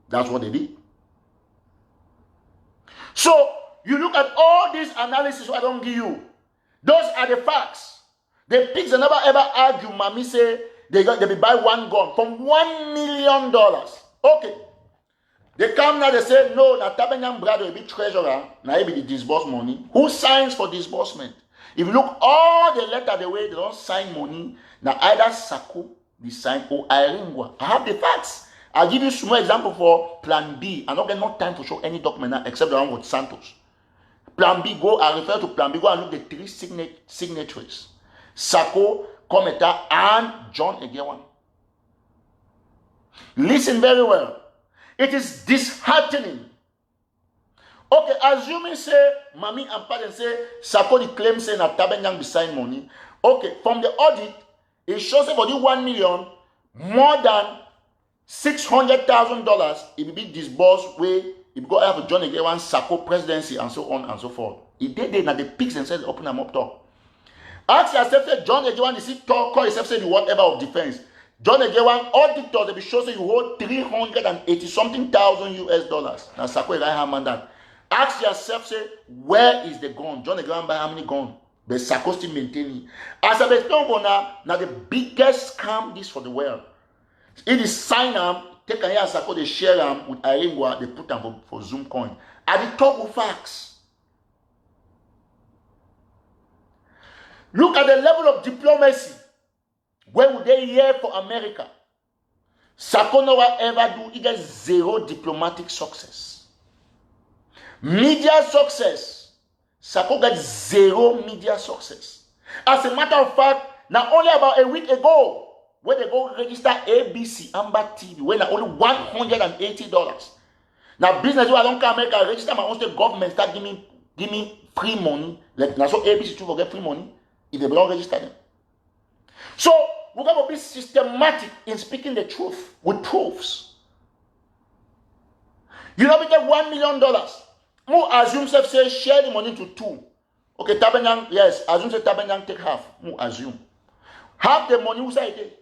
That's what they did. So you look at all this analysis I don't give you. Those are the facts. The pigs they never ever argue, mommy say they be buy one gun from $1 million. Okay. They come now, they say, no, na Tabenyang brother will be treasurer, now he be the disburse money. Who signs for disbursement? If you look all the letter the way they don't sign money, now either SAKO, they sign, or Iringwa. I have the facts. I'll give you small example for Plan B. I'm not getting no time to show any document now except the one with Santos. Plan B, go, I refer to Plan B, go and look at the three signatories. SAKO, Kometa, and John Egewan. Listen very well. It is disheartening. Okay, assuming say, Mami and Paden say, SAKO the claim say na Tabenyang be sign money. Okay, from the audit, it shows that for the 1 million, more than $600,000, it will be disbursed where it go have John Egewan, SAKO presidency, and so on and so forth. It did it, now the pigs and said, open them up top. Ask yourself, say, John Egewan, is it talk, call yourself, say, the whatever of defense. John Egewan, auditors, they be show say you hold 380 something thousand US dollars. Now, SAKO right hand man that. Ask yourself, say, where is the gun? John Egewan buy how many guns? But SAKO still maintaining. As I was talking now the biggest scam this for the world. It is sign them, take a here SAKO, they share them with Iringwa, they put them for Zoom coin. At the top of facts. Look at the level of diplomacy. When would they hear for America? SAKO never ever do, it gets zero diplomatic success. Media success. SAKO gets zero media success. As a matter of fact, now only about a week ago, when they go register ABC, Amber TV, when only $180. Now business who I don't come America, register my own state government, start give me free money. Like now so ABC too forget free money if they don't register them. So we're going to be systematic in speaking the truth with proofs. You know, we get $1 million. Who assume say share the money to two. Okay, Tabenyang, yes, assume say Tabenyang take half. Who assume? Half the money, who say it?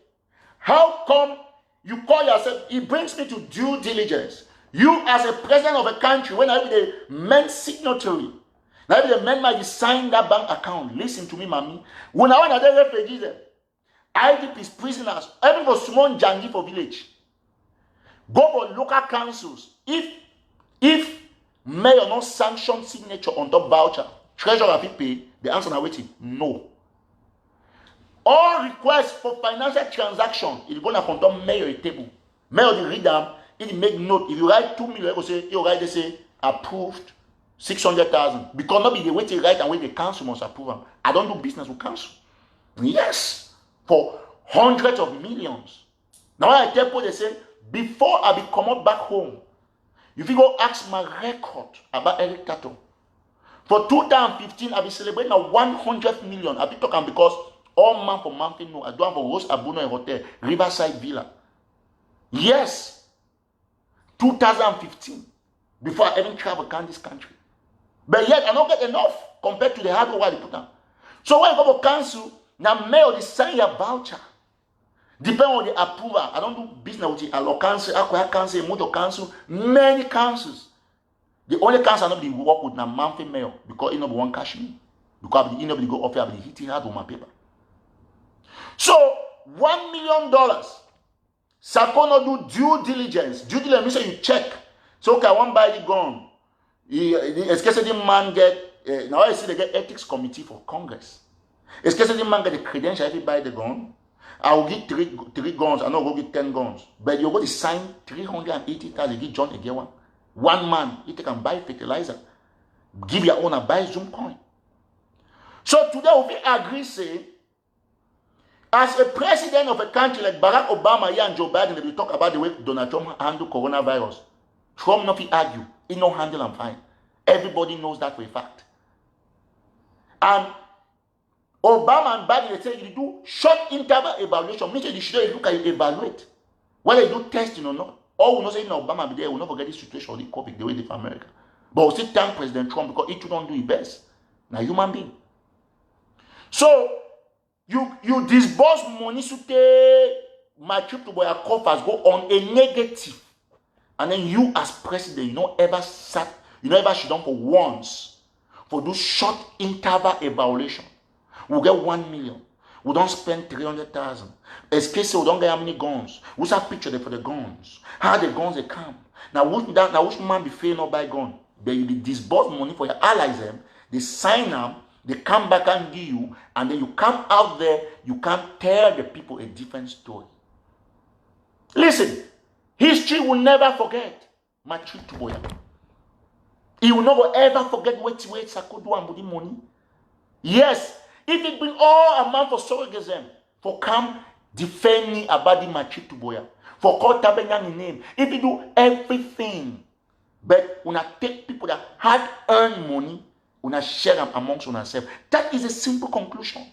How come you call yourself? It brings me to due diligence. You as a president of a country, when I be the main signatory, now the men might sign that bank account. Listen to me, mommy. When I want to refugees, IDPs, prisoners, even for small jangi for village. Go for local councils. If mayor not sanction signature on top voucher, treasurer will pay, the answer now waiting. No. All requests for financial transaction is going to come to mayor a table. Mayor the read them, it make note. If you write 2 million, you write they say approved 600,000. Because not be the way they write and when the council must approve them. I don't do business with council. Yes. For hundreds of millions. Now I tell people, they say, before I be come out back home, if you go ask my record about Eric Tato, for 2015, I be celebrating 100 million. I be talking because all man for man know I do have for Rose Abuno Hotel, Riverside Villa. Yes. 2015. Before I even travel in this country. But yet I don't get enough compared to the hard work I put down. So when I go for council, now mail the sign your voucher. Depend on the approval. I don't do business with the Allo Council, Aqua Council, Motor Council, many councils. The only council I know they work with now monthly mail because it not one cash me. Because it not go offer, I be hitting hard on my paper. So $1 million. SAKO not do due diligence. Due diligence means you check. So okay, I want buy the gun. Especially the man get now I see they get ethics committee for Congress. Especially the man get the credential if he buy the gun. I will get three guns, I not go get 10 guns. But you're going to sign 380,000, give John Egewan. One man, he can buy fertilizer. Give your own and buy Zoom coin. So today we agree, say, as a president of a country like Barack Obama and Joe Biden, they will talk about the way Donald Trump handled coronavirus. Trump not argue, he no handle and fine. Everybody knows that for a fact. And Obama and Biden, they say you do short interval evaluation. Means you should look at it, evaluate. Whether you do testing or not. All we know say Obama be there, will not forget this situation of the COVID the way they for America. But we still thank President Trump because he too don't do his best. Now human being. So you disburse money to take my trip to where coffers go on a negative. And then you as president, you don't ever sit down for once for those short interval evaluation. We'll get 1 million. We don't spend 300,000. Especially we don't get how many guns. We have picture there for the guns. How the guns they come. Now which man be fail not buy gun? They you disburse money for your allies them. They sign them. They come back and give you, and then you come out there. You can't tell the people a different story. Listen, history will never forget my trip to Boya. He will never ever forget what SAKO do and body money. Yes, if it bring all amount for surrogatism, for come defend me about the my trip to Boya, for call Tabenyang name, if you do everything, but when I take people that had earned money, when I share them amongst ourselves, that is a simple conclusion.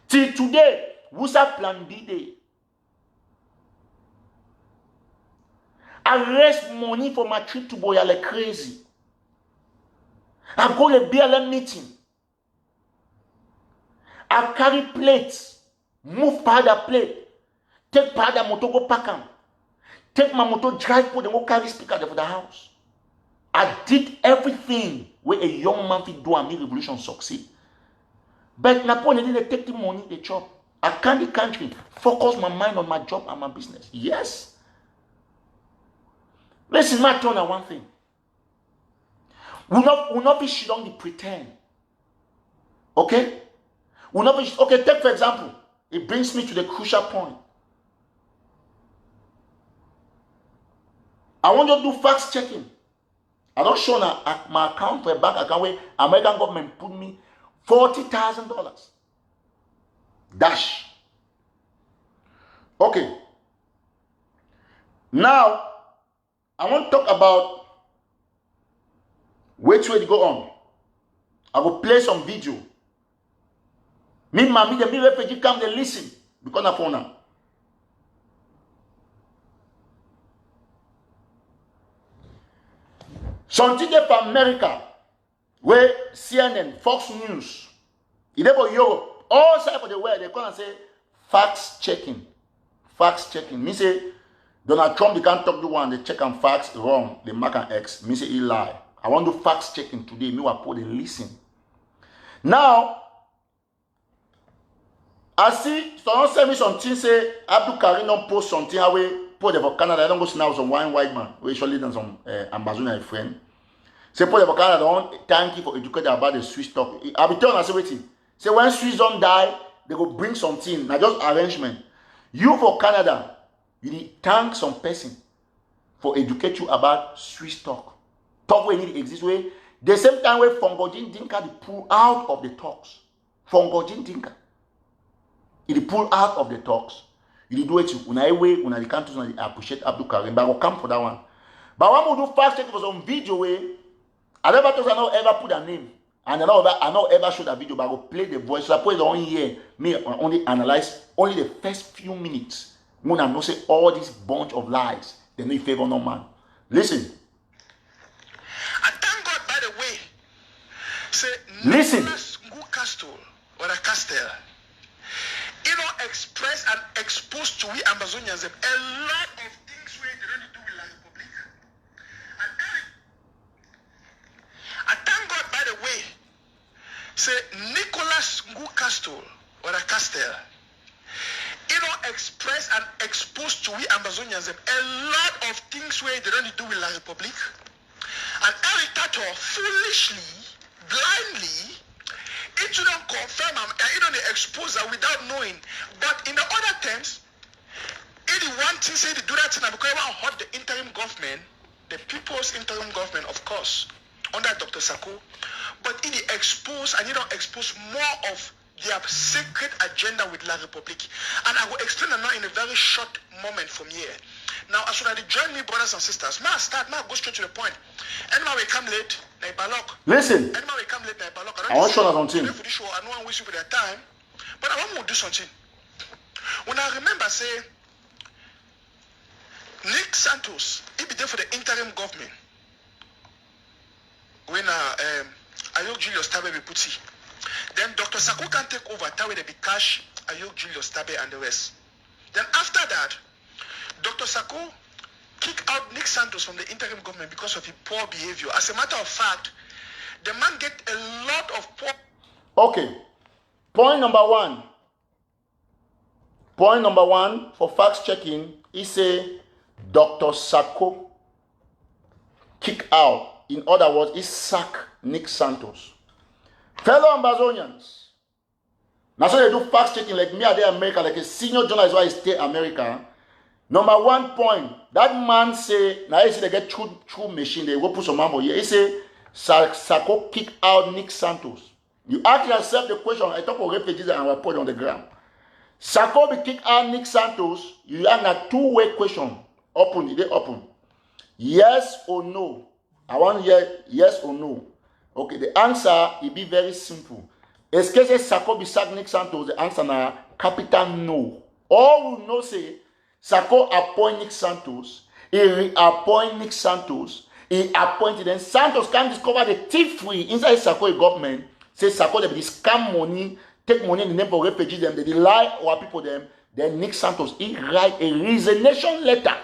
Till today, who's a plan B day? I raise money for my trip to Boya like crazy. I go to a BLM meeting. I carry plates, move powder plate, take powder motor go pack them, take my motor drive for them go carry speaker there for the house. I did everything where a young man fit do and make revolution succeed. But Napoleon didn't take the money, the job. I can't the country, focus my mind on my job and my business. Yes. Listen, my turn on one thing. We'll not be shit on the pretend. Okay? We'll not be okay, take for example, it brings me to the crucial point. I want you to do fact checking. I don't show now my account for a bank account where American government put me $40,000. Dash. Okay. Now, I want to talk about which way to go on. I will play some video. Me, mommy, the refugee come, they listen. Because of phone now. Something there from America, where CNN, Fox News, in Europe, all sides of the world, they come and say, facts checking. Facts checking. Me say, Donald Trump, they can't talk the one, they check on facts, wrong, they mark an X. Me say, he lie. I want to do facts checking today. Me will put a listen. Now, I see someone send me something say Abdul Karim don't post something how we put it for Canada. I don't go see now some white man. We usually done some Amazonian friend. Say put it for Canada. Don't thank you for educating about the Swiss talk. I be telling us waiting. Say when Swiss don't die, they go bring something. Now just arrangement. You for Canada, you need thank some person for educate you about Swiss talk. Talk where need exist way. The same time where Fongojin Dinka they pull out of the talks. Fongojin Dinka. He pull out of the talks. You do it when I way when I can't appreciate Abdul Karim, but I will come for that one. But when we do fast check for some video way, I never thought I not ever put a name. And I not ever show that video, but I will play the voice. So I put it on here. Me only analyze only the first few minutes. When I know say all this bunch of lies, they no favor no man. Listen. I thank God by the way. Say listen. Castle or a castle. You know, express and expose to we Amazonians a lot of things where they don't do with La Republic. And I thank God by the way. Say Nicholas Ngu Castle or a castle. You know, express and expose to we Amazonians a lot of things where they don't do with La Republic. And Eric Tato foolishly, blindly, it shouldn't confirm and it don't expose her without knowing. But in the other terms, it is one thing say to do that thing because I want to hurt the interim government, the people's interim government, of course, under Dr. SAKO. But it expose and you don't expose more of their secret agenda with La Republique. And I will explain that now in a very short moment from here. Now, as soon as you join me, brothers and sisters, now go straight to the point. Anyone will come late, listen. Anyone will come late, I want to show you something. For this show, I don't want to waste you for their time, but I want to do something. When I remember, say, Nick Santos, he be there for the interim government. When Ayok Julius Tabe be put. Then Dr. SAKO can take over. Tawe they be cash Ayok Julius Tabe and the rest. Then after that, Dr. SAKO kick out Nick Santos from the interim government because of his poor behavior. As a matter of fact, the man get a lot of poor. Okay. Point number one. Point number 1 for fact checking, he say Dr. SAKO kick out. In other words, he sack Nick Santos. Fellow Ambazonians, now so they do fact checking like me, I dey America, like a senior journalist why I stay America. Number 1 point, that man say, now he say they get true machine, they go put some mambo here. He say SAKO kick out Nick Santos. You ask yourself the question, I talk about refugees and report on the ground. SAKO be kick out Nick Santos, you have a 2-way question. Open, they open. Yes or no? I want to hear yes or no. Okay, the answer will be very simple. Est-ce que SAKO be sack Nick Santos? The answer na capital no. All we know say SAKO appoint Nick Santos, he reappoint Nick Santos, he appointed, then Santos can discover the thief-free inside SAKO government. Say SAKO they be scam money, take money in the name of refugees, them, they lie our people them. Then Nick Santos, he write a resignation letter.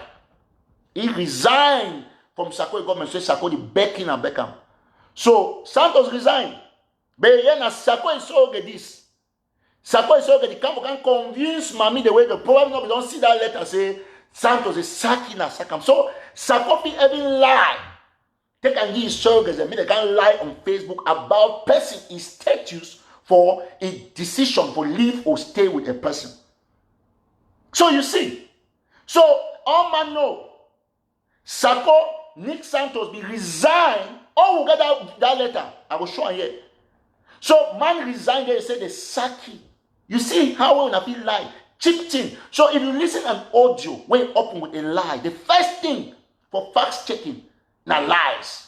He resigned from SAKO government, say SAKO the backing and Beckham. So Santos resigned. But yeah, SAKO is so good this. SAKO is so good. The camp can convince Mami the way the probably not don't see that letter say Santos is sacking a Sakam. So SAKO be even lie. Take and give surrogates and they can lie on Facebook about person his status for a decision for leave or stay with a person. So you see, so all man know SAKO Nick Santos be resign. Oh, we got that letter. I will show you here. So man resigned there, say the Saki. You see how well feel lie, cheap thing. So if you listen an audio when you open with a lie, the first thing for fact checking now lies.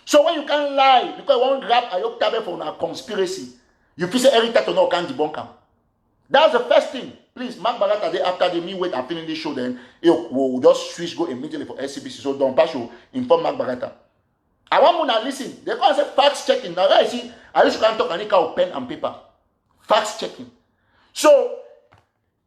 So when you can't lie because you won't grab a yoke tablet for a conspiracy, you feel say every time to know can debunk them. That's the first thing. Please, Mark Barata, day after the me wait and finish this show, then we'll just switch go immediately for SCBC. So don't pass you inform Mark Barata. I want to listen. They can't say facts checking. Now I see, I used to can't talk any kind of pen and paper. Facts checking. So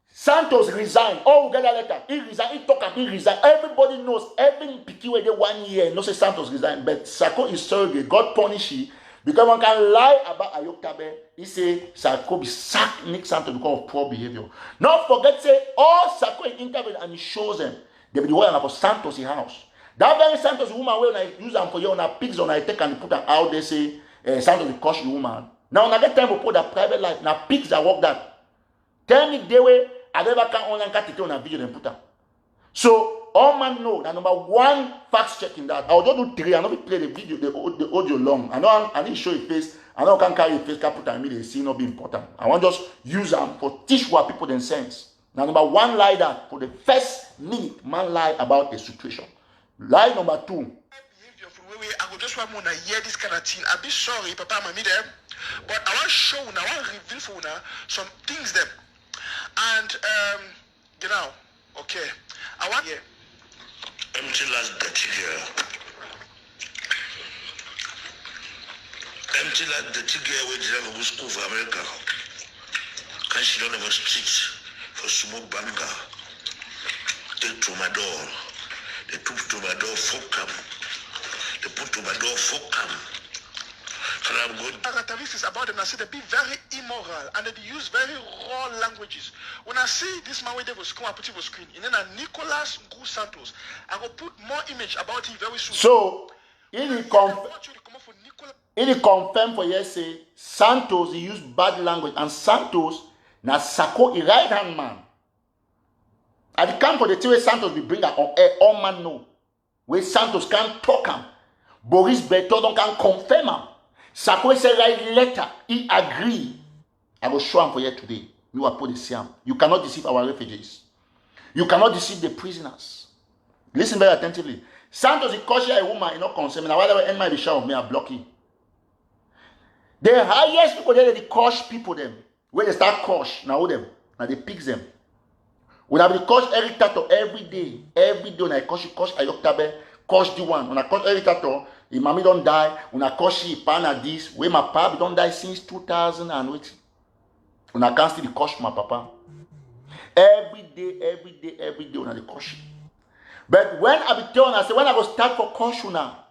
Santos resigned. Oh, we get that letter. He resigned. He talk and he resigned. Everybody knows. Every picky way they 1 year. No say Santos resigned. But SAKO is surrogate. God punish he. Because one can lie about Ayok Tabe. He say SAKO be sack Nick Santos because of poor behavior. Not forget say all SAKO in interview and he shows them. They be the one for Santos' house. That very Santos woman when I use them for you on a pigs on I take and put them out. They say Santos will cost the woman. Now when I get time to put that private life. Now pigs that work that. Tell me the way I never can online cut it on a video and put them. So all man know that number 1 fact checking that. I'll just do 3. I know we play the video, the audio long. I need to show a face. I know I can carry a face, can put them in the see not be important. I want just use them for teach what people then sense. Now number 1 lie that for the first minute man lie about a situation. Lie number 2. I go just want to hear this kind of thing. I be sorry, Papa, Mami them, but I want to show now, I want to reveal for now some things them. And you know, okay, I want here. Empty last dirty girl. Empty last dirty girl where they have a school for America. Can she don't have a street for smoke banga? They to my door. They took to my door, fuck them. They put to my door, fuck them. And I'm good. Characteristics about them, I say they be very immoral and they use very raw languages. When I see this man where they will screen, I put it on screen. And then Nicolas Ngu Santos, I will put more image about him very soon. So, he confirm for you say Santos he use bad language and Santos na SAKO a right hand man. At the camp for the TV Santos we bring on air all man know where Santos can't talk him. Boris Bertodon can confirm him. SAKO say write letter. He agree. I will show him for you today. You are put the same. You cannot deceive our refugees. You cannot deceive the prisoners. Listen very attentively. Santos is cautious a woman in no concern. Now whatever end my be show me are blocking. The highest people there they crush people them. When they start crush, now them. Now they pick them. When I be crush every tattoo every day when I crush Ayok Tabe, crush the one. When I crush every tattoo, the mommy don't die. When I crush she pana this, where my papa don't die since 2000 and wait. When I can't see the crush my papa. Every day when I the crush. But when I be telling I say when I go start for crush now,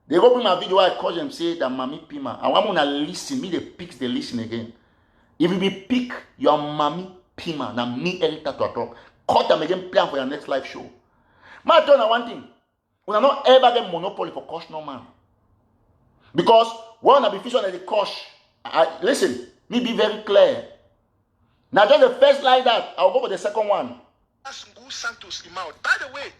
they go bring my video where I call them say that mommy pima. I want to listen, me the picks they listen again. If you be pick your mommy Pima. Now me Eric Tato talk. Cut them again, plan for your next live show. Man, I tell you one thing. We are not ever get monopoly for coach no man. Because one of the vision of the coach, listen, me be very clear. Now just the first like that, I'll go for the second one. Santos out. By the way,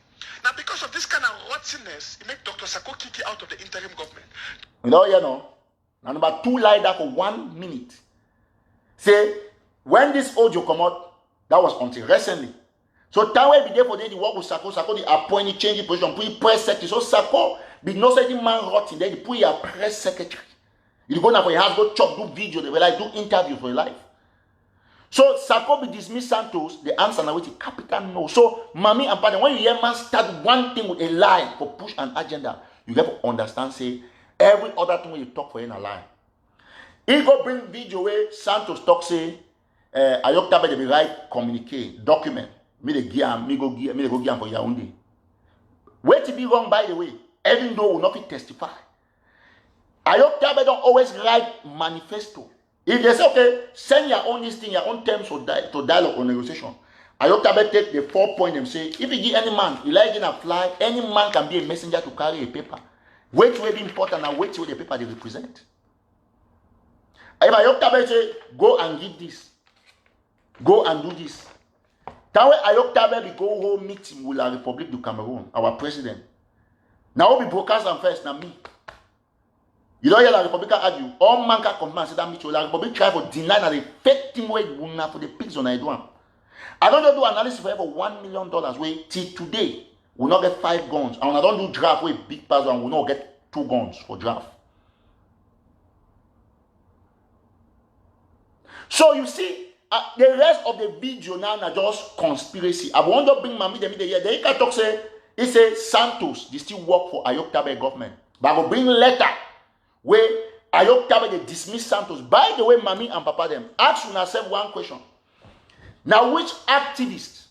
now because of this kind of rottenness, it make Dr. SAKO kick you out of the interim government. You know. Now number 2 like that for 1 minute. Say, when this audio come out, that was until recently. So time will be there for the work with SAKO. SAKO the appoint, change the position, put press secretary. So SAKO be no certain man rotting. Then he put your press secretary. You go now for your house, go chop, do video, they will like do interview for your life. So SAKO be dismiss Santos, the answer now with a capital no. So mommy and pardon, when you hear man start one thing with a lie for push an agenda, you have to understand, say, every other thing when you talk for in a lie. He go bring video where Santos talk say, Ayok Tabe they be right communicate, document. Me go give him for Yaoundé. Where to be wrong, by the way, even though we not fit testify. Ayok Tabe don't always write manifesto. If they say, okay, send your own listing, your own terms to dialogue or negotiation. Ayok Tabe take the 4 point and say, if you give any man, you like in a fly, any man can be a messenger to carry a paper. Which will be important and which will the paper they represent. If Ayok Tabe say, go and give this, go and do this. That way Ayok Tabe will go home meeting with la Republic du Cameroon, our president. Now we broadcast and first, now me. You don't hear la Republic argue. All man can come and say that meeting. La Republic try to deny that the fake team way for the pigs on Idwan. I don't do analysis for ever $1 million way till today. We not get 5 guns. And when I don't do draft with big pass and we not get 2 guns for draft. So you see, the rest of the video now are just conspiracy. I want to bring Mami the here. They can talk say, he say Santos, they still work for Ayok Tabe government. But I will bring letter where Ayok Tabe they dismiss Santos. By the way, Mami and Papa them, ask yourself one question. Now which activist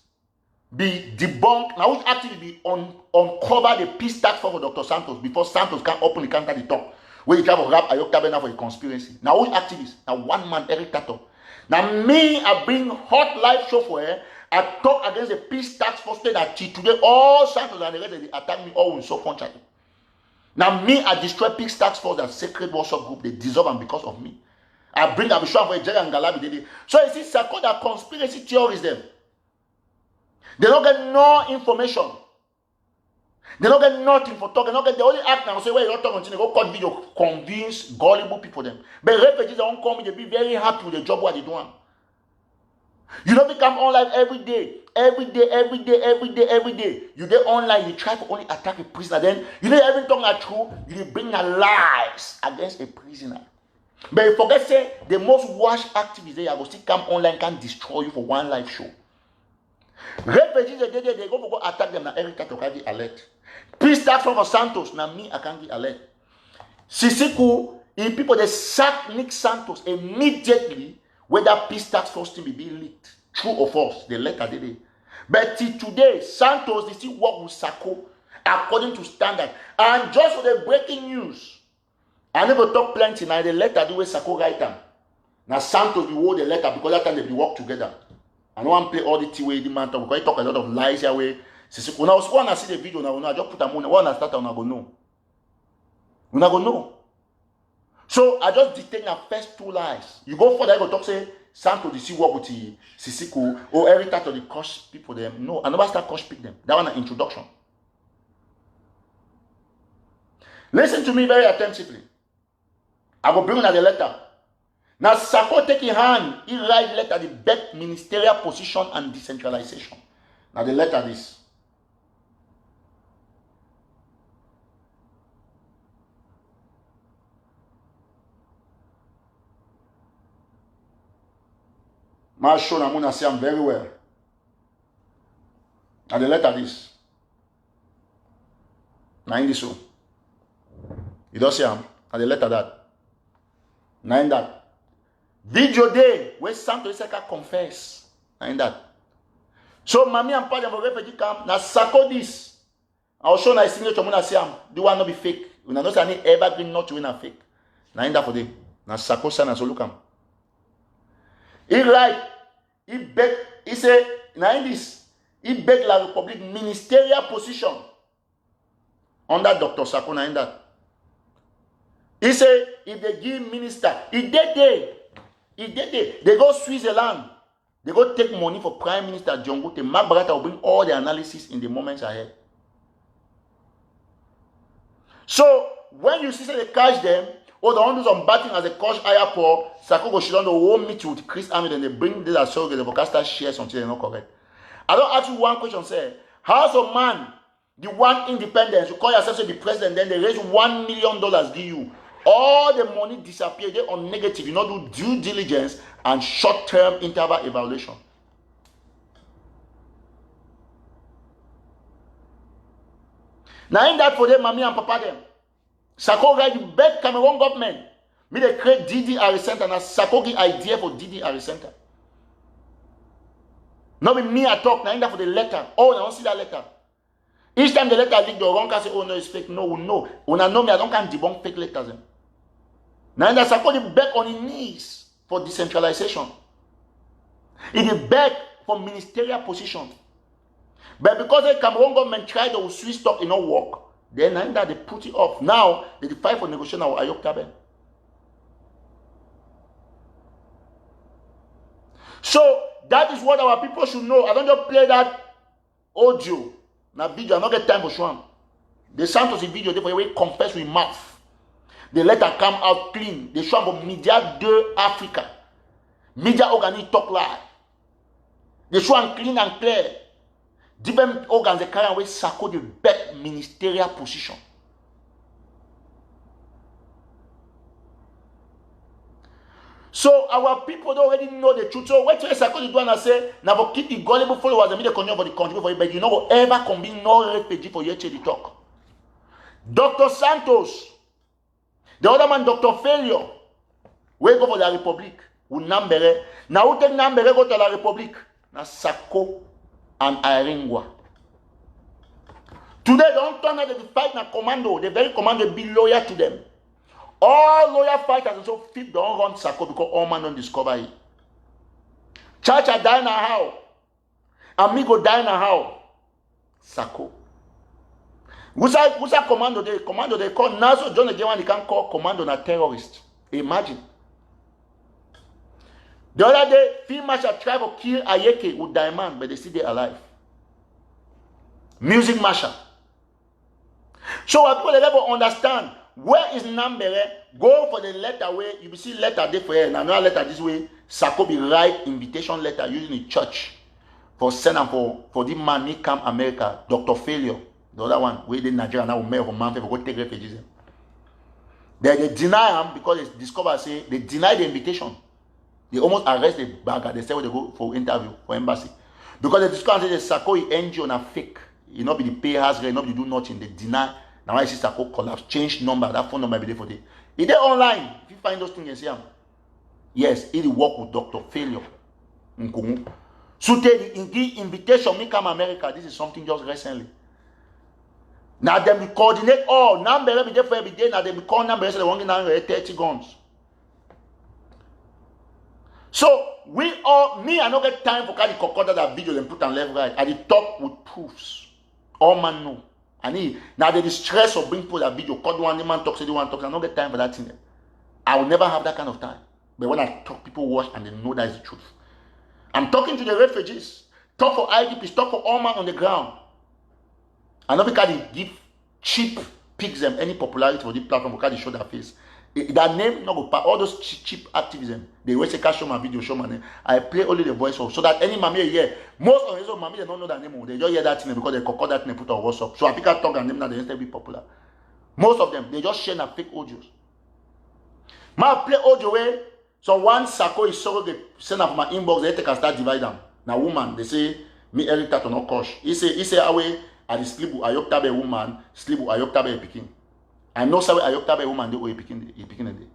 be debunked, now which activist be uncover the peace tax for Dr. Santos before Santos can open the counter the talk? Where you try to rap Ayok Tabe now for the conspiracy. Now which activist? Now one man, Eric Tato. Now me, I bring hot live show for her. I talk against the peace tax force that today all Santos and the rest they attack me all with so punch at me. Now me, I destroy peace tax force and sacred WhatsApp group. They dissolve them because of me. I be sure for a Jerry and Galabi. So you see, SAKO that conspiracy theories them. They don't get no information. They don't get nothing for talking. They only act now. Say, well, you don't talk until they go cut video, convince gullible people them. But refugees don't come, they be very happy with the job what they doing. You don't become online every day. Every day. You get online, you try to only attack a prisoner. Then you don't even talk that true. You bring the lies against a prisoner. But you forget, say, the most washed activists there, will still come online, can destroy you for one live show. Refugees, they go attack them, now Eric Tato can get alert. Peace tax for Santos, now me, I can't get alert. Sisiku, if people, they sack Nick Santos immediately, whether peace tax force to be leaked, true or false, the letter they. But till today, Santos, they still work with SAKO according to standard. And just for the breaking news, I never talk plenty now, the letter the way SAKO write them. Now Santos will hold the letter because that time they work together. I don't want to play all the T-way, the man talk, because he talk a lot of lies here way. When I was going to see the video now, I just put a money, when I start, I'm going to know. I'm going to know. So I just detain the first 2 lies. You go further, you go talk, say, Santos, you see what with the Sisiku, or every time of the coach people them. No, I never start coach pick them. That one an introduction. Listen to me very attentively. I will bring another letter. Now, SAKO take in hand, he write letter, the best ministerial position and decentralization. Now, the letter is. My show, I'm going to say I'm very well. Now, the letter is. Now, in this show. You don't see him. Now, the letter that. Now, in that. Video day where Santos Isaka confess. And that. So Mami and Papa of refugee camp. Now SAKO this. I'll show my signature. I'm gonna say do one not be fake. We not say any evergreen not to win a fake. Now in that for them. Now SAKO sign and so look am. He write He begged, he said, now in this, he begged La Republic ministerial position under Dr. SAKO, now in that. He said, if they give minister, he did there. He did there. They go Switzerland. They go take money for Prime Minister John Gote. Mark Barata will bring all the analysis in the moments ahead. So, when you see they catch them, or the one who's on batting as a coach higher for SAKO go sit on the whole meet with Chris Army, then they bring this as surrogate, the forecaster shares until they're not correct. I don't ask you one question, say, how's a man, the one independence, you call yourself to be president, then they raise $1 million, give you. All the money disappear, they on negative, you not do due diligence and short-term interval evaluation. Now in that for them, mommy and papa them. SAKO write beg Cameroon government. Me they create DDR center and SAKO give idea for DDR center. Not be me I talk, now in that for the letter. Oh, I don't see that letter. Each time the letter leak, the wrong can say, oh no, it's fake. No, no. When I know me, I don't can debunk fake letters. Now in that SAKO they beg on his knees for decentralization. He beg for ministerial position. But because the Cameroon government tried to switch stock, it not work. Then that they put it off. Now they fight for negotiation with Ayok Tabe. So that is what our people should know. I don't just play that audio. Now video, I don't get time for showing. They sent us a video, they confess with mouth. The letter come out clean. They show about Media 2 Africa. Media organic talk lie. They show them clean and clear. Different organs they carry away SAKO the best ministerial position. So our people don't already know the truth. So wait till SAKO the one and say, now for keep the gullible followers and me the continue for the country for you, but you know ever convene no refugee for you to talk. Dr. Santos, the other man, Dr. Failure, we go for la Republic. Who Nambere. Now who take Nambere go to la Republic? Now SAKO and Iringwa. Today, don't turn out to fight na commando. The very commando be loyal to them. All loyal fighters also fit don't run SAKO because all man don't discover it. Chacha die na how? Amigo die na how? SAKO. Who's a commando? The commando they call Nazo John again they can call commando na terrorist. Imagine. The other day, Field Marshal tried to kill Ayeke with diamond, but they still there alive. Music Marshal. So what people never understand, where is Nambere? Go for the letter where you see letter there for here. Now another letter this way, SAKO be write invitation letter using the church for send and for the man he come America, Dr. Failure. The other one, where they Nigeria now mayor of man for go take refugees. They deny him because they discover say they deny the invitation. They almost arrest the bagger. They say when they go for interview for embassy. Because they discover the SAKO NGO na fake. It not be the pay house, it not be do nothing. They deny. Now I see SAKO collapse, change number. That phone number be there for them. If they online, if you find those things, you see them. Yes, it work with Dr. Failure. So the invitation me come America. This is something just recently. Now them we coordinate all number be there for every day. Now them we call number so they want to 30 guns. So we all, me, I don't get time for carry cocoda that video and put on left right. I did talk with proofs. All man know. And now the stress of bring people that video, call one man talks, the one talks. I don't get time for that thing. I will never have that kind of time. But when I talk, people watch and they know that is the truth. I'm talking to the refugees. Talk for IDPs, talk for all man on the ground. And not because they give cheap pigs them any popularity for this platform because they show their face. That name not go pass. All those cheap activism. They always say, show my video, show my name. I play only the voice of so that any mommy here, most of these mommy they don't know that name. They just hear that name because they call that name put on WhatsApp. So I pick up talk and name now they just be popular. Most of them they just share na fake audios. My play audio way. So one SAKO is so they send up my inbox. They take and start divide them. Now woman they say me Eric Tato no coach. He say away at the sleep with Ayok Tabe woman sleep with Ayok Tabe picking. I know say Ayok Tabe woman they way picking the day.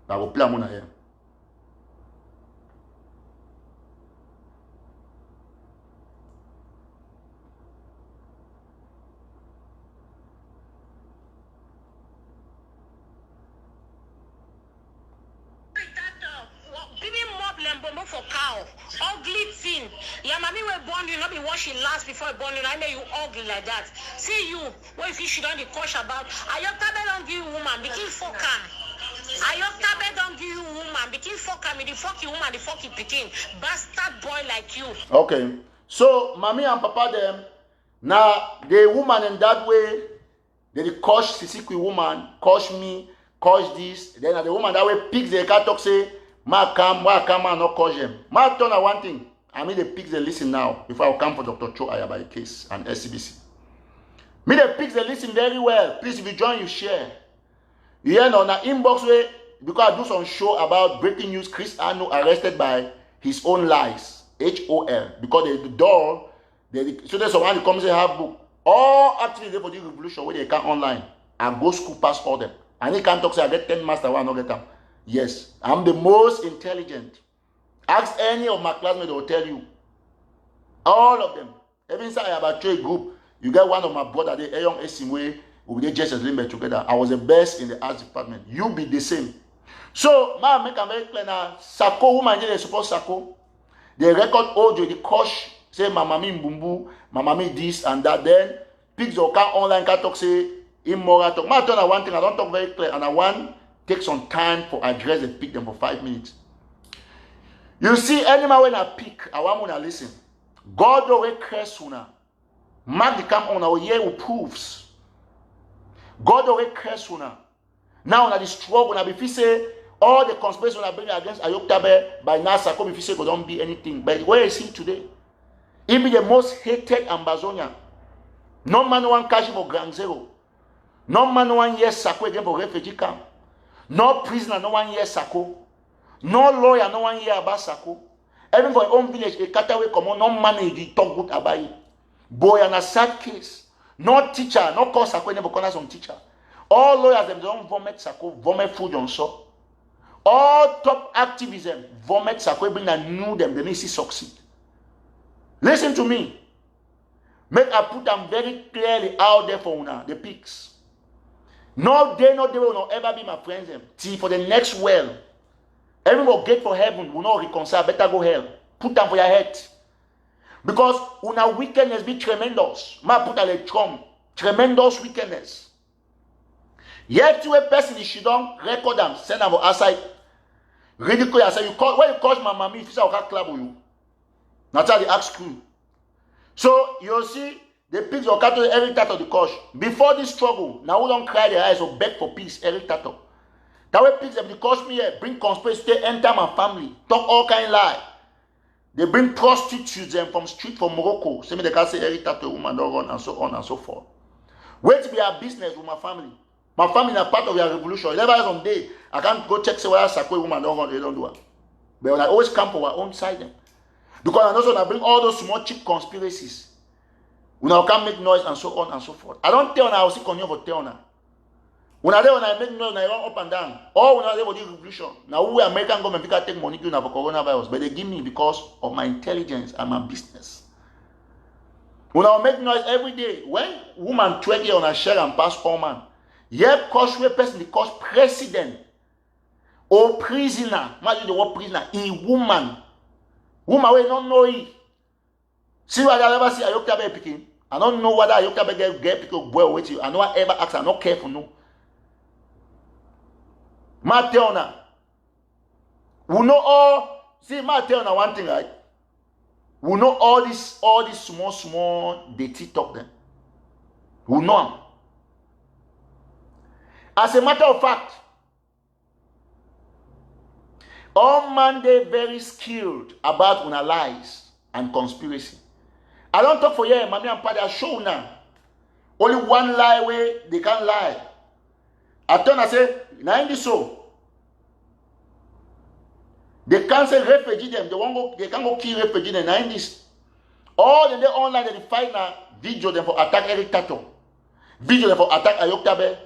Now go play amona here. For cow. ugly thing. Your mommy will born you, not be what she last before born you. I know you ugly like that. See you, what if you should only coach about? Ayoktabe don't give you woman, begin fuck am. Ayoktabe don't give you woman, begin fuck am. The fuck you woman, the fuck you begin. Bastard boy like you. Okay. So, mommy and papa them, now the woman in that way, they coach Sisikwi woman, coach me, coach this. Then the woman that way picks the cat talk say, ma come, and not coach them. Ma turn one thing. I mean the pigs they listen now before I come for Dr. Cho Ayaba case and SCBC. Me the pigs they listen very well. Please, if you join, you share. You hear on the inbox way because I do some show about breaking news. Chris Anu arrested by his own lies. HOL because the door. So there's someone who comes and have book. All activities for the revolution where they can online and go school pass all them. And he can't talk say I get 10 master one, I not get them. Yes, I'm the most intelligent. Ask any of my classmates, they will tell you. All of them. Even inside I have a trade group, you get one of my brother, the young Esimwe, who they just as limit together. I was the best in the arts department. You be the same. So, ma make a very clear now. SAKO, woman, they support SAKO. They record audio, the coach. Say mamami mbumbu, mamami this and that. Then pigs or can online can talk say immoral talk. Ma tell one thing I don't talk very clear, and I want take some time for address and pick them for 5 minutes. You see, anyone when I pick, I want to listen. God always curse una. Mark the camp on our year who proofs. God always curse una. Now na the struggle na be say all the conspiracy una bring against Ayoktabe by now SAKO if you say go don't be anything. But where is he today? He be the most hated Ambazonian. No man one cash for Grand Zero. No man one year SAKO again for refugee camp. No prisoner, no one year SAKO. No lawyer, no one year about SAKO. Even for your own village, a cataway come on, no man you talk good about it. Boy, and a sad case. No teacher, no cause SAKO never corner some teacher. All lawyers them don't vomit SAKO, vomit food on so. All top activism vomit SAKO, bring and knew them, they need to succeed. Listen to me. Make I put them very clearly out there for una, the pigs. No day will not ever be my friends. Till for the next well. Everyone get for heaven will not reconcile. Better go hell. Put them for your head. Because una wickedness be tremendous. Ma put a Trump. Tremendous wickedness. Yet to a person she don't record them. Send them outside. Ridicule. I say you call when you call my mommy. If you say I can't club with you. That's how they ask you. So you see, the pigs will cattle every tat of the coach. Before this struggle, now we don't cry their eyes or beg for peace every tattoo. That way pigs have the coach me here, bring conspiracy, enter my family, talk all kind of lie. They bring prostitutes them from street from Morocco. Say me they can say every tattoo woman don't run and so on and so forth. Wait to be our business with my family. My family is part of your revolution. Never some day I can't go check say whether SAKO woman don't run, they don't do it. But when I always come for our own side them. Because I know so I bring all those small cheap conspiracies. We now can make noise and so on and so forth. I don't tell now I will see continue for tell now. When I make noise, I run up and down. Or when I do the revolution. Now we American government can take money for coronavirus, but they give me because of my intelligence and my business. When I make noise every day, when woman twerk on a share and pass all man, yep, cause we person the cause president or prisoner. Imagine the word prisoner, a woman. Woman we don't know it. See what I ever see Ayoktabe picking. I don't know whether Ayoktabe get pick boy with you. I know I ever ask. I'm not careful no. Mateona. We know all. See Mateona one thing right. We know all these small dirty talk them. We know them. As a matter of fact, all man they very skilled about una lies and conspiracy. I don't talk for you, mommy and daddy. I show now. Only one lie way they can't lie. I turn and say, now in this so. They can't say refugee them. They can't go kill refugee them. Now in this. All the day online they fight now video them for attack Eric Tato. Video them for attack Ayoktabe.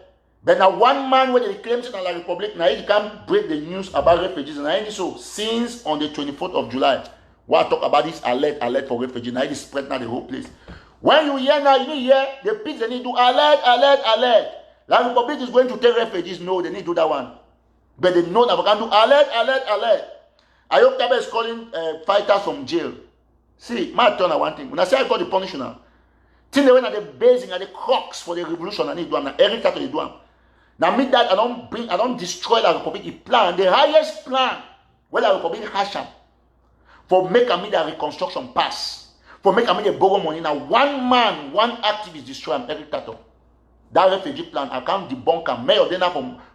But now one man when they claim to the Republic, now he can't break the news about refugees. And I so since on the 24th of July, what I talk about this alert for refugees. Now it is spread now the whole place. When you hear now, you need hear the pigs they need to alert. The Republic is going to take refugees. No, they need to do that one. But they know that we can do alert. Ayok Tabe is calling fighters from jail. See, my turn on one thing. When I say I got the punishment, till they went at the basing at the crux for the revolution, and they do them. Now Eric Tato they do them. Now me that I don't destroy the Republic. He plan the highest plan where the Republic has for make a the reconstruction pass, for make a the borrow money. Now one man, one activist destroy him, Eric Tato. That refugee plan, I can't debunk him. Mayor then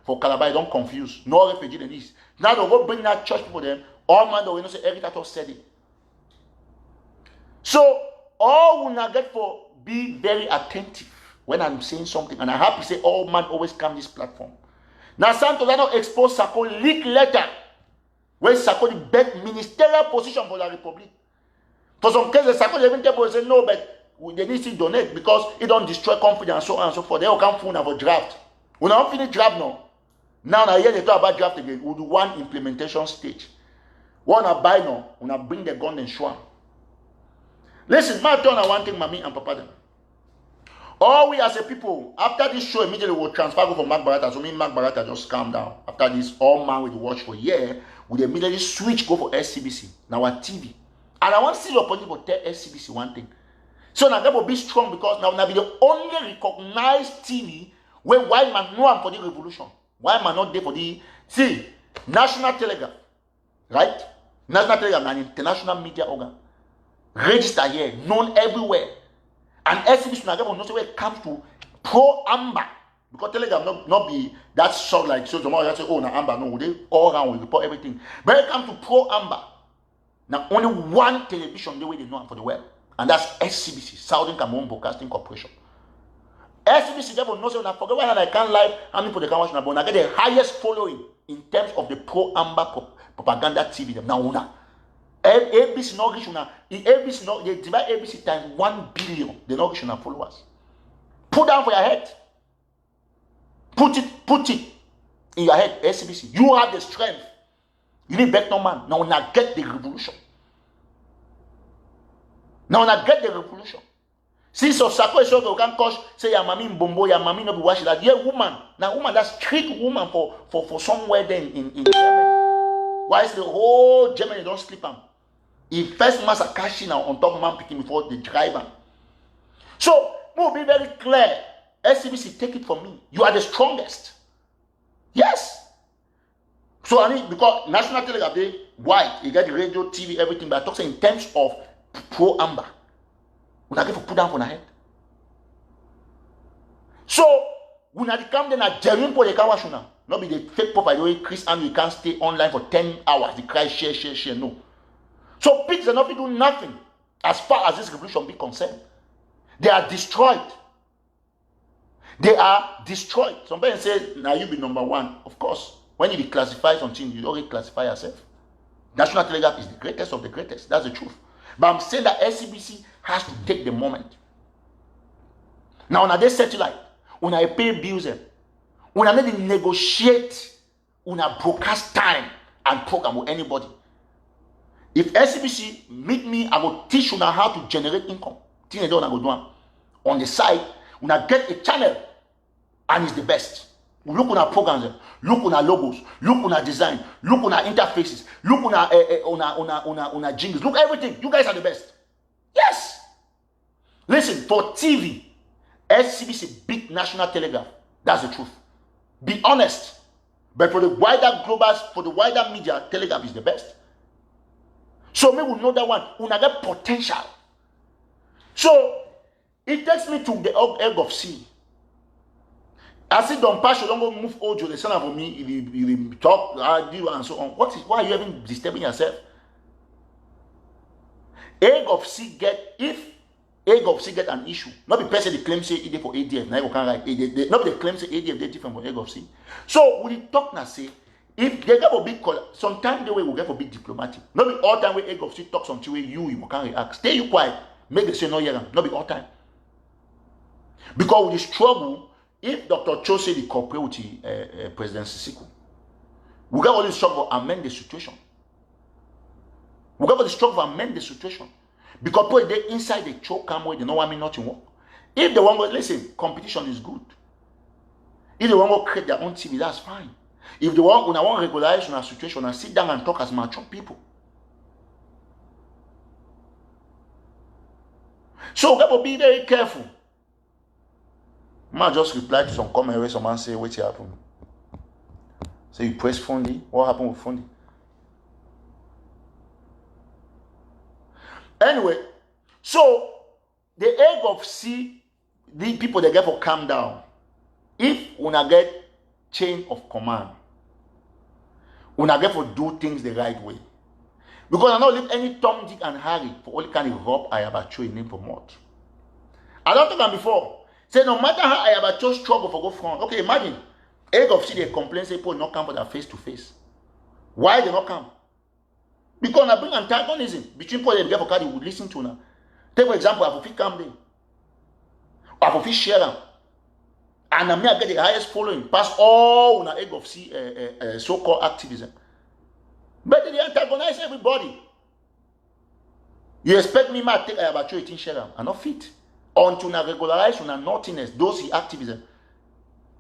for Calabar, don't confuse. No refugee in this. Now they go bring that church people them. All man they will say Eric Tato said it. So all will not get for be very attentive when I'm saying something, and I have to say all man always come this platform. Now Santos I don't expose SAKO leak letter where SAKO the best ministerial position for the Republic. For some cases, SAKO even tell say no, but they need to donate because it don't destroy confidence, so on and so forth. They will come for a draft. We don't finish draft now. Now I hear they talk about draft again. We'll do one implementation stage. One I buy now, when I bring the gun and show them. Listen, my turn on one thing, mommy and papa them. All we as a people, after this show, immediately will transfer go for Mark Barata. So me and Mark Barata just calm down. After this, all man will watch for a year. We immediately switch, go for SCBC, now our TV. And I want to see your opportunity to tell SCBC one thing. So now that will be strong because now be the only recognized TV where white man know I'm for the revolution. White man not there for the National Telegraph, right? National Telegraph, an international media organ. Register here, known everywhere. And SCBC now will not say when it comes to pro-amber. Because Telegram not be that sort like so tomorrow say, oh now amber, no, they all around will report everything. But when it comes to pro-amber, now only one television the way they know for the web. And that's SCBC, Southern Cameroon Broadcasting Corporation. SCBC devil knows when I forget when I can't live how many people they can watch now, but I get the highest following in terms of the pro-amber propaganda TV. Now una ABC not reach una. ABC not they divide ABC times 1 billion. They not reach una followers. Put down for your head. Put it in your head, SCBC. You have the strength. You need better man. Now una get the revolution. Now I get the revolution. Since of SAKO is sure can coach say your mommy in Bombo, your mommy not be watching that. Yeah, woman. Now woman that's trick woman for somewhere then in Germany. Why is the whole Germany don't sleep on? If first master cashing now on top man picking before the driver. So we'll be very clear. SCBC, take it from me. You are the strongest. Yes. So I need because National Telegraph they white, you get the radio, TV, everything, but I talk in terms of pro-amber. We not get for put down for the head. So we not come then a genuine for the kawash now. Not be the fake pop by the way Chris and you can't stay online for 10 hours. The cry share. No. So pigs are not doing nothing as far as this revolution be concerned. They are destroyed. They are destroyed. Somebody say, now you be number one. Of course, when you declassify something, you already classify yourself. National Telegraph is the greatest of the greatest. That's the truth. But I'm saying that SCBC has to take the moment. Now, when they satellite, when I pay bills, when I need to negotiate, when I broadcast time and program with anybody. If SCBC meet me, I will teach you now how to generate income. Things I don't go do on the side. When I get a channel, and it's the best. Look on our programs, look on our logos, look on our design, look on our interfaces, look on our jingles, look everything. You guys are the best. Yes. Listen, for TV, SCBC beat National Telegraph. That's the truth. Be honest. But for the wider global, for the wider media, Telegraph is the best. So me will know that one. Una get potential. So it takes me to the egg of sea. I see don't pass, you don't go move audio, the son of me, if talk, do and so on. Why are you even disturbing yourself? Egg of sea get, if egg of sea get an issue, not the person they claim say it for ADF, now you can't write, not the claim say ADF, they're different from egg of sea. So we talk now say, if they get for big call, sometimes the way we get for big diplomatic. Not be all time where egg of sea talk something where you can't react. Stay you quiet, make the say no hear them, not be all time. Because with the struggle, if Dr. Cho say the cooperate with President SAKO, we got all this struggle to amend the situation. We got all the struggle to amend the situation. Because they inside the Cho camp where they don't want me not to work. If they want to listen, competition is good. If they want to create their own TV, that's fine. If they want, when I want regularize on a situation and sit down and talk as mature people. So we will be very careful. I just reply to some comment where someone say, what happened? So you press Fundi. What happened with Fundi? Anyway, so the egg of C, the people they get for calm down. If una get chain of command, una get for do things the right way. Because I don't leave any Tom, Dick, and Harry for all kind of rob I have a choice name promote. I don't think that before. Say no matter how I have a choice struggle for go front. Okay, imagine egg of C they complain say people not come for their face to face. Why they not come? Because I bring antagonism between people and get for carry would listen to now. Take for example, I will come there. I will share them. And I may get the highest following past all egg of C so-called activism. But they antagonize everybody. You expect me to take a battery in share and not fit. Until I regularize on a naughtiness, those activism.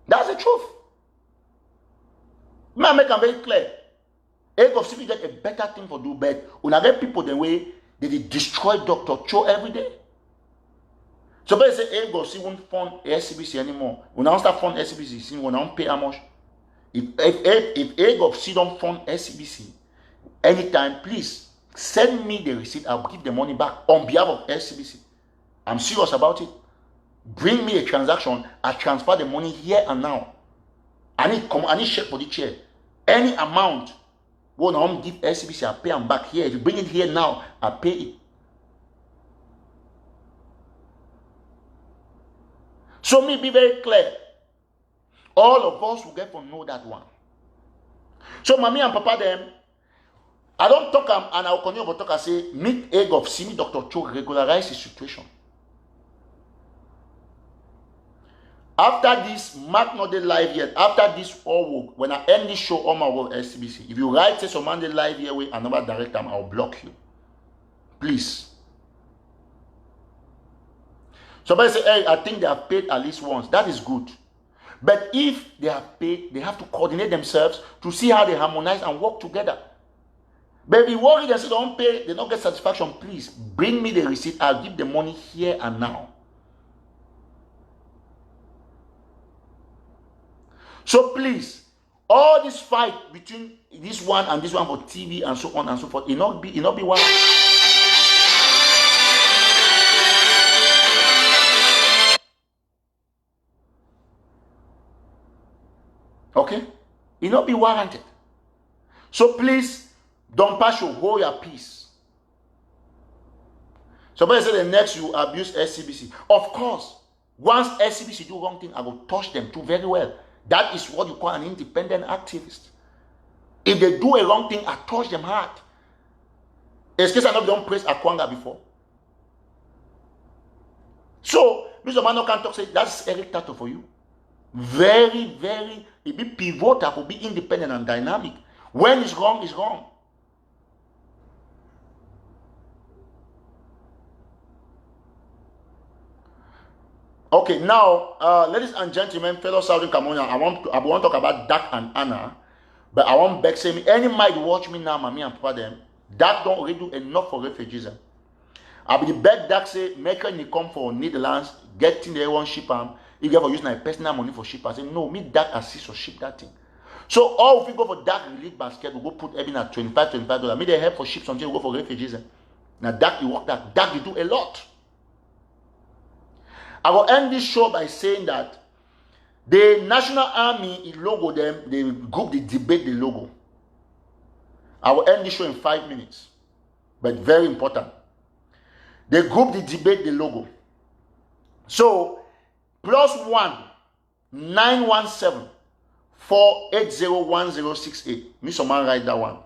That's the truth. I make them very clear. Egg of C get a better thing for do, but when I get people the way they destroy Dr. Cho every day. So they say egg of C won't fund SCBC anymore. When I start fund SCBC, when I don't pay how much. If egg of C don't fund SCBC, anytime, please send me the receipt. I'll give the money back on behalf of SCBC. I'm serious about it. Bring me a transaction. I transfer the money here and now. I need check for the chair. Any amount. When I give SCBC, I pay them back here. If you bring it here now, I pay it. So me be very clear. All of us will get to know that one. So mommy and papa them, I don't talk and I'll continue to talk and say, meet egg of C, Dr. Cho regularize the situation. After this, Mark not the live yet. After this all work, when I end this show on my work SCBC, if you write say someone the live here with another direct time, I'll block you. Please. Somebody say, hey, I think they have paid at least once. That is good. But if they have paid, they have to coordinate themselves to see how they harmonize and work together. But if you worry and say don't pay, they don't get satisfaction, please bring me the receipt. I'll give the money here and now. So please, all this fight between this one and this one for TV and so on and so forth, it not be one. Okay? It not be warranted. So please, don't pass your hold your peace. Somebody said the next you abuse SCBC. Of course, once SCBC do wrong thing, I will touch them too very well. That is what you call an independent activist. If they do a wrong thing, I touch them hard. Excuse me, I don't praise Akwanga before. So, Mr. Mano can talk say that's Eric Tato for you. Very, very, it be pivotal, will be independent and dynamic. When it's wrong, it's wrong. Okay, now, ladies and gentlemen, fellow Southern Cameroonians, I want to talk about Dak and Anna, but I want back say me, any might watch me now, mommy and papa them, Dak don't already do enough for refugees. I be the beg Dak say, make any come for Netherlands, get in the one ship if you ever use my personal money for ship, I say, no, me Dak assist or ship that thing. So all if we go for Dak relief basket, we go put everything at $25. Me they help for ships until we go for refugees. Now Dak you work that, Dak you do a lot. I will end this show by saying that the National Army logo them, they group, they debate the logo. I will end this show in 5 minutes, but very important. They group, they debate the logo. So, +1 917 4801068. Me someone write that one.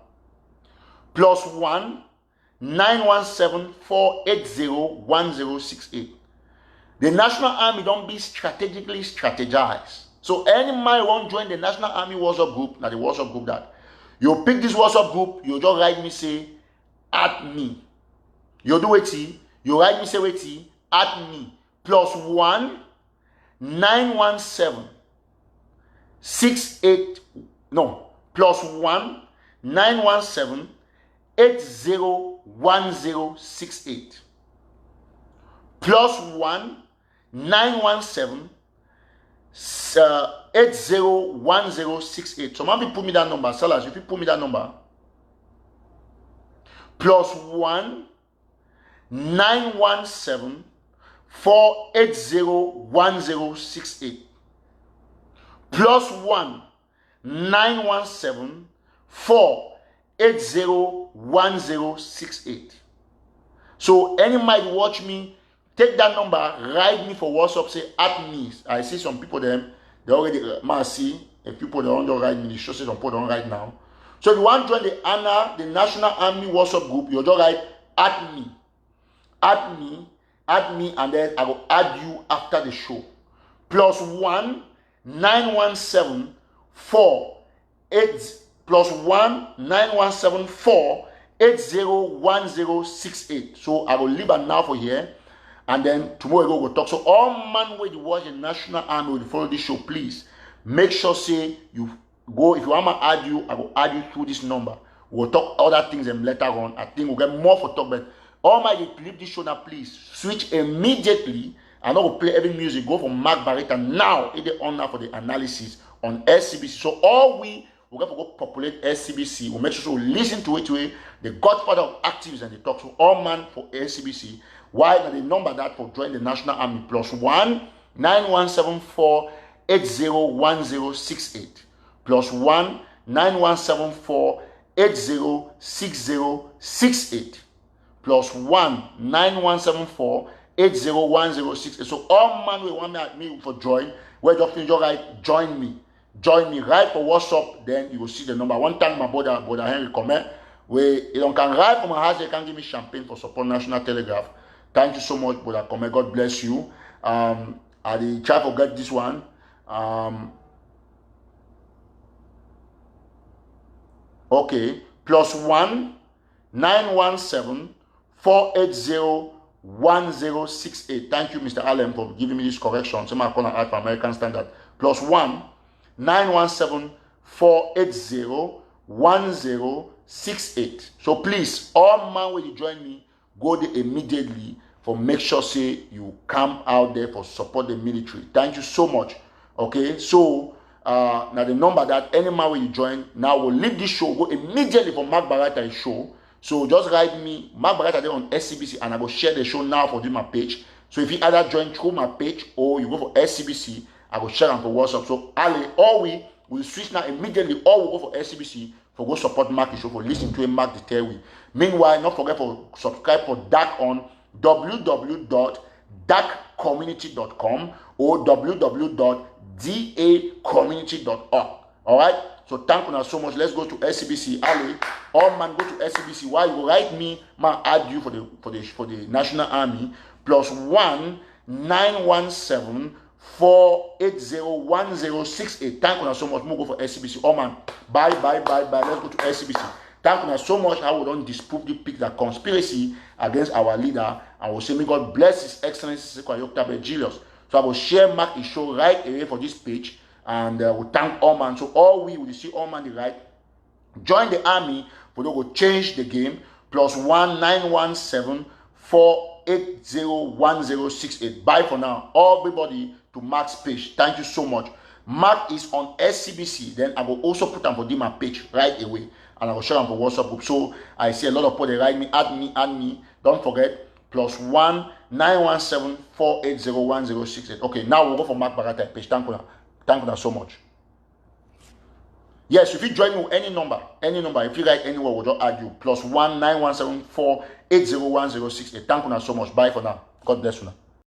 +1 917 4801068. The National Army don't be strategically strategized. So any man won't join the National Army WhatsApp group, now the WhatsApp group that. You pick this WhatsApp group, you just write me say, at me. You do it, you write me say, wait, at me. +1 917 68 no, +1 917 801068. +1 917 801068. So maybe put me that number. Sellers, if you put me that number. +1 917 4801068. +1 917 4801068. So any might watch me, take that number, write me for WhatsApp, say at me. I see some people them, they already see if people don't write me, they show say some people don't write now. So if you want to join the ANA, the National Army WhatsApp group, you just write at me, and then I will add you after the show. +1 917 +1 917 4801068. So I will leave it now for here, and then tomorrow we'll talk. So all man when you watch the National Army will follow this show, please make sure say you go. If you want to add you, I will add you through this number. We'll talk other things and later on. I think we'll get more for talk, but all my leave this show now, please switch immediately. I'm not gonna play every music. Go for Mark Barretta now. It is on now for the analysis on SCBC. So all we're going to go populate SCBC. We'll make sure we listen to it. The godfather of activists and the talk. So all man for SCBC. Why the number that for join the National Army? +1 917 4801068. +1 917 4806068. +1 917 4801068. So all man we want me for join. Where just write join me. Join me, right for WhatsApp, then you will see the number. One time my brother Henry comment, where you don't can write from my house, they can give me champagne for support National Telegraph. Thank you so much, brother comment. God bless you. I did try to get this one. Okay, +1 917 4801068. Thank you, Mr. Allen, for giving me this correction. So I'm going to add for American Standard. +1 917 4801068. So please, all man when you join me, go there immediately for make sure say you come out there for support the military. Thank you so much. Okay, so now the number that any man when you join, now will leave this show, go immediately for Mark Barretta show. So just write me Mark Barretta there on SCBC, and I will share the show now for my page. So if you either join through my page or you go for SCBC, I will share them for WhatsApp. So all we will switch now immediately. All will go for SCBC for go support Mark show for listening to him Mark the Terry. Meanwhile, not forget for subscribe for DAC on www.dacommunity.com or www.dacommunity.org. All right. So thank you so much. Let's go to SCBC. Ali, all man go to SCBC. Why you write me? Man add you for the National Army. +1 917 4801068. Thank you so much. We'll go for SCBC. Oh man, bye. Let's go to SCBC. Thank you so much. I will don't disprove the pick that conspiracy against our leader. I will say, may God bless His Excellency Julius. So I will share Mark his show right away for this page, and we thank all man. So all we will see all man the right. Join the army for they will change the game. +1 917 4801068. Bye for now. Everybody to Mark's page. Thank you so much. Mark is on SCBC. Then I will also put them for my page right away, and I will share them for WhatsApp group. So I see a lot of people they write me, add me. Don't forget +1 917 4801068. Okay, now we'll go for Mark Barretta page. Thank you so much. Yes, if you join me with any number, if you write anywhere, we'll just add you. +1 917 4801068. Thank you so much. Bye for now. God bless you now.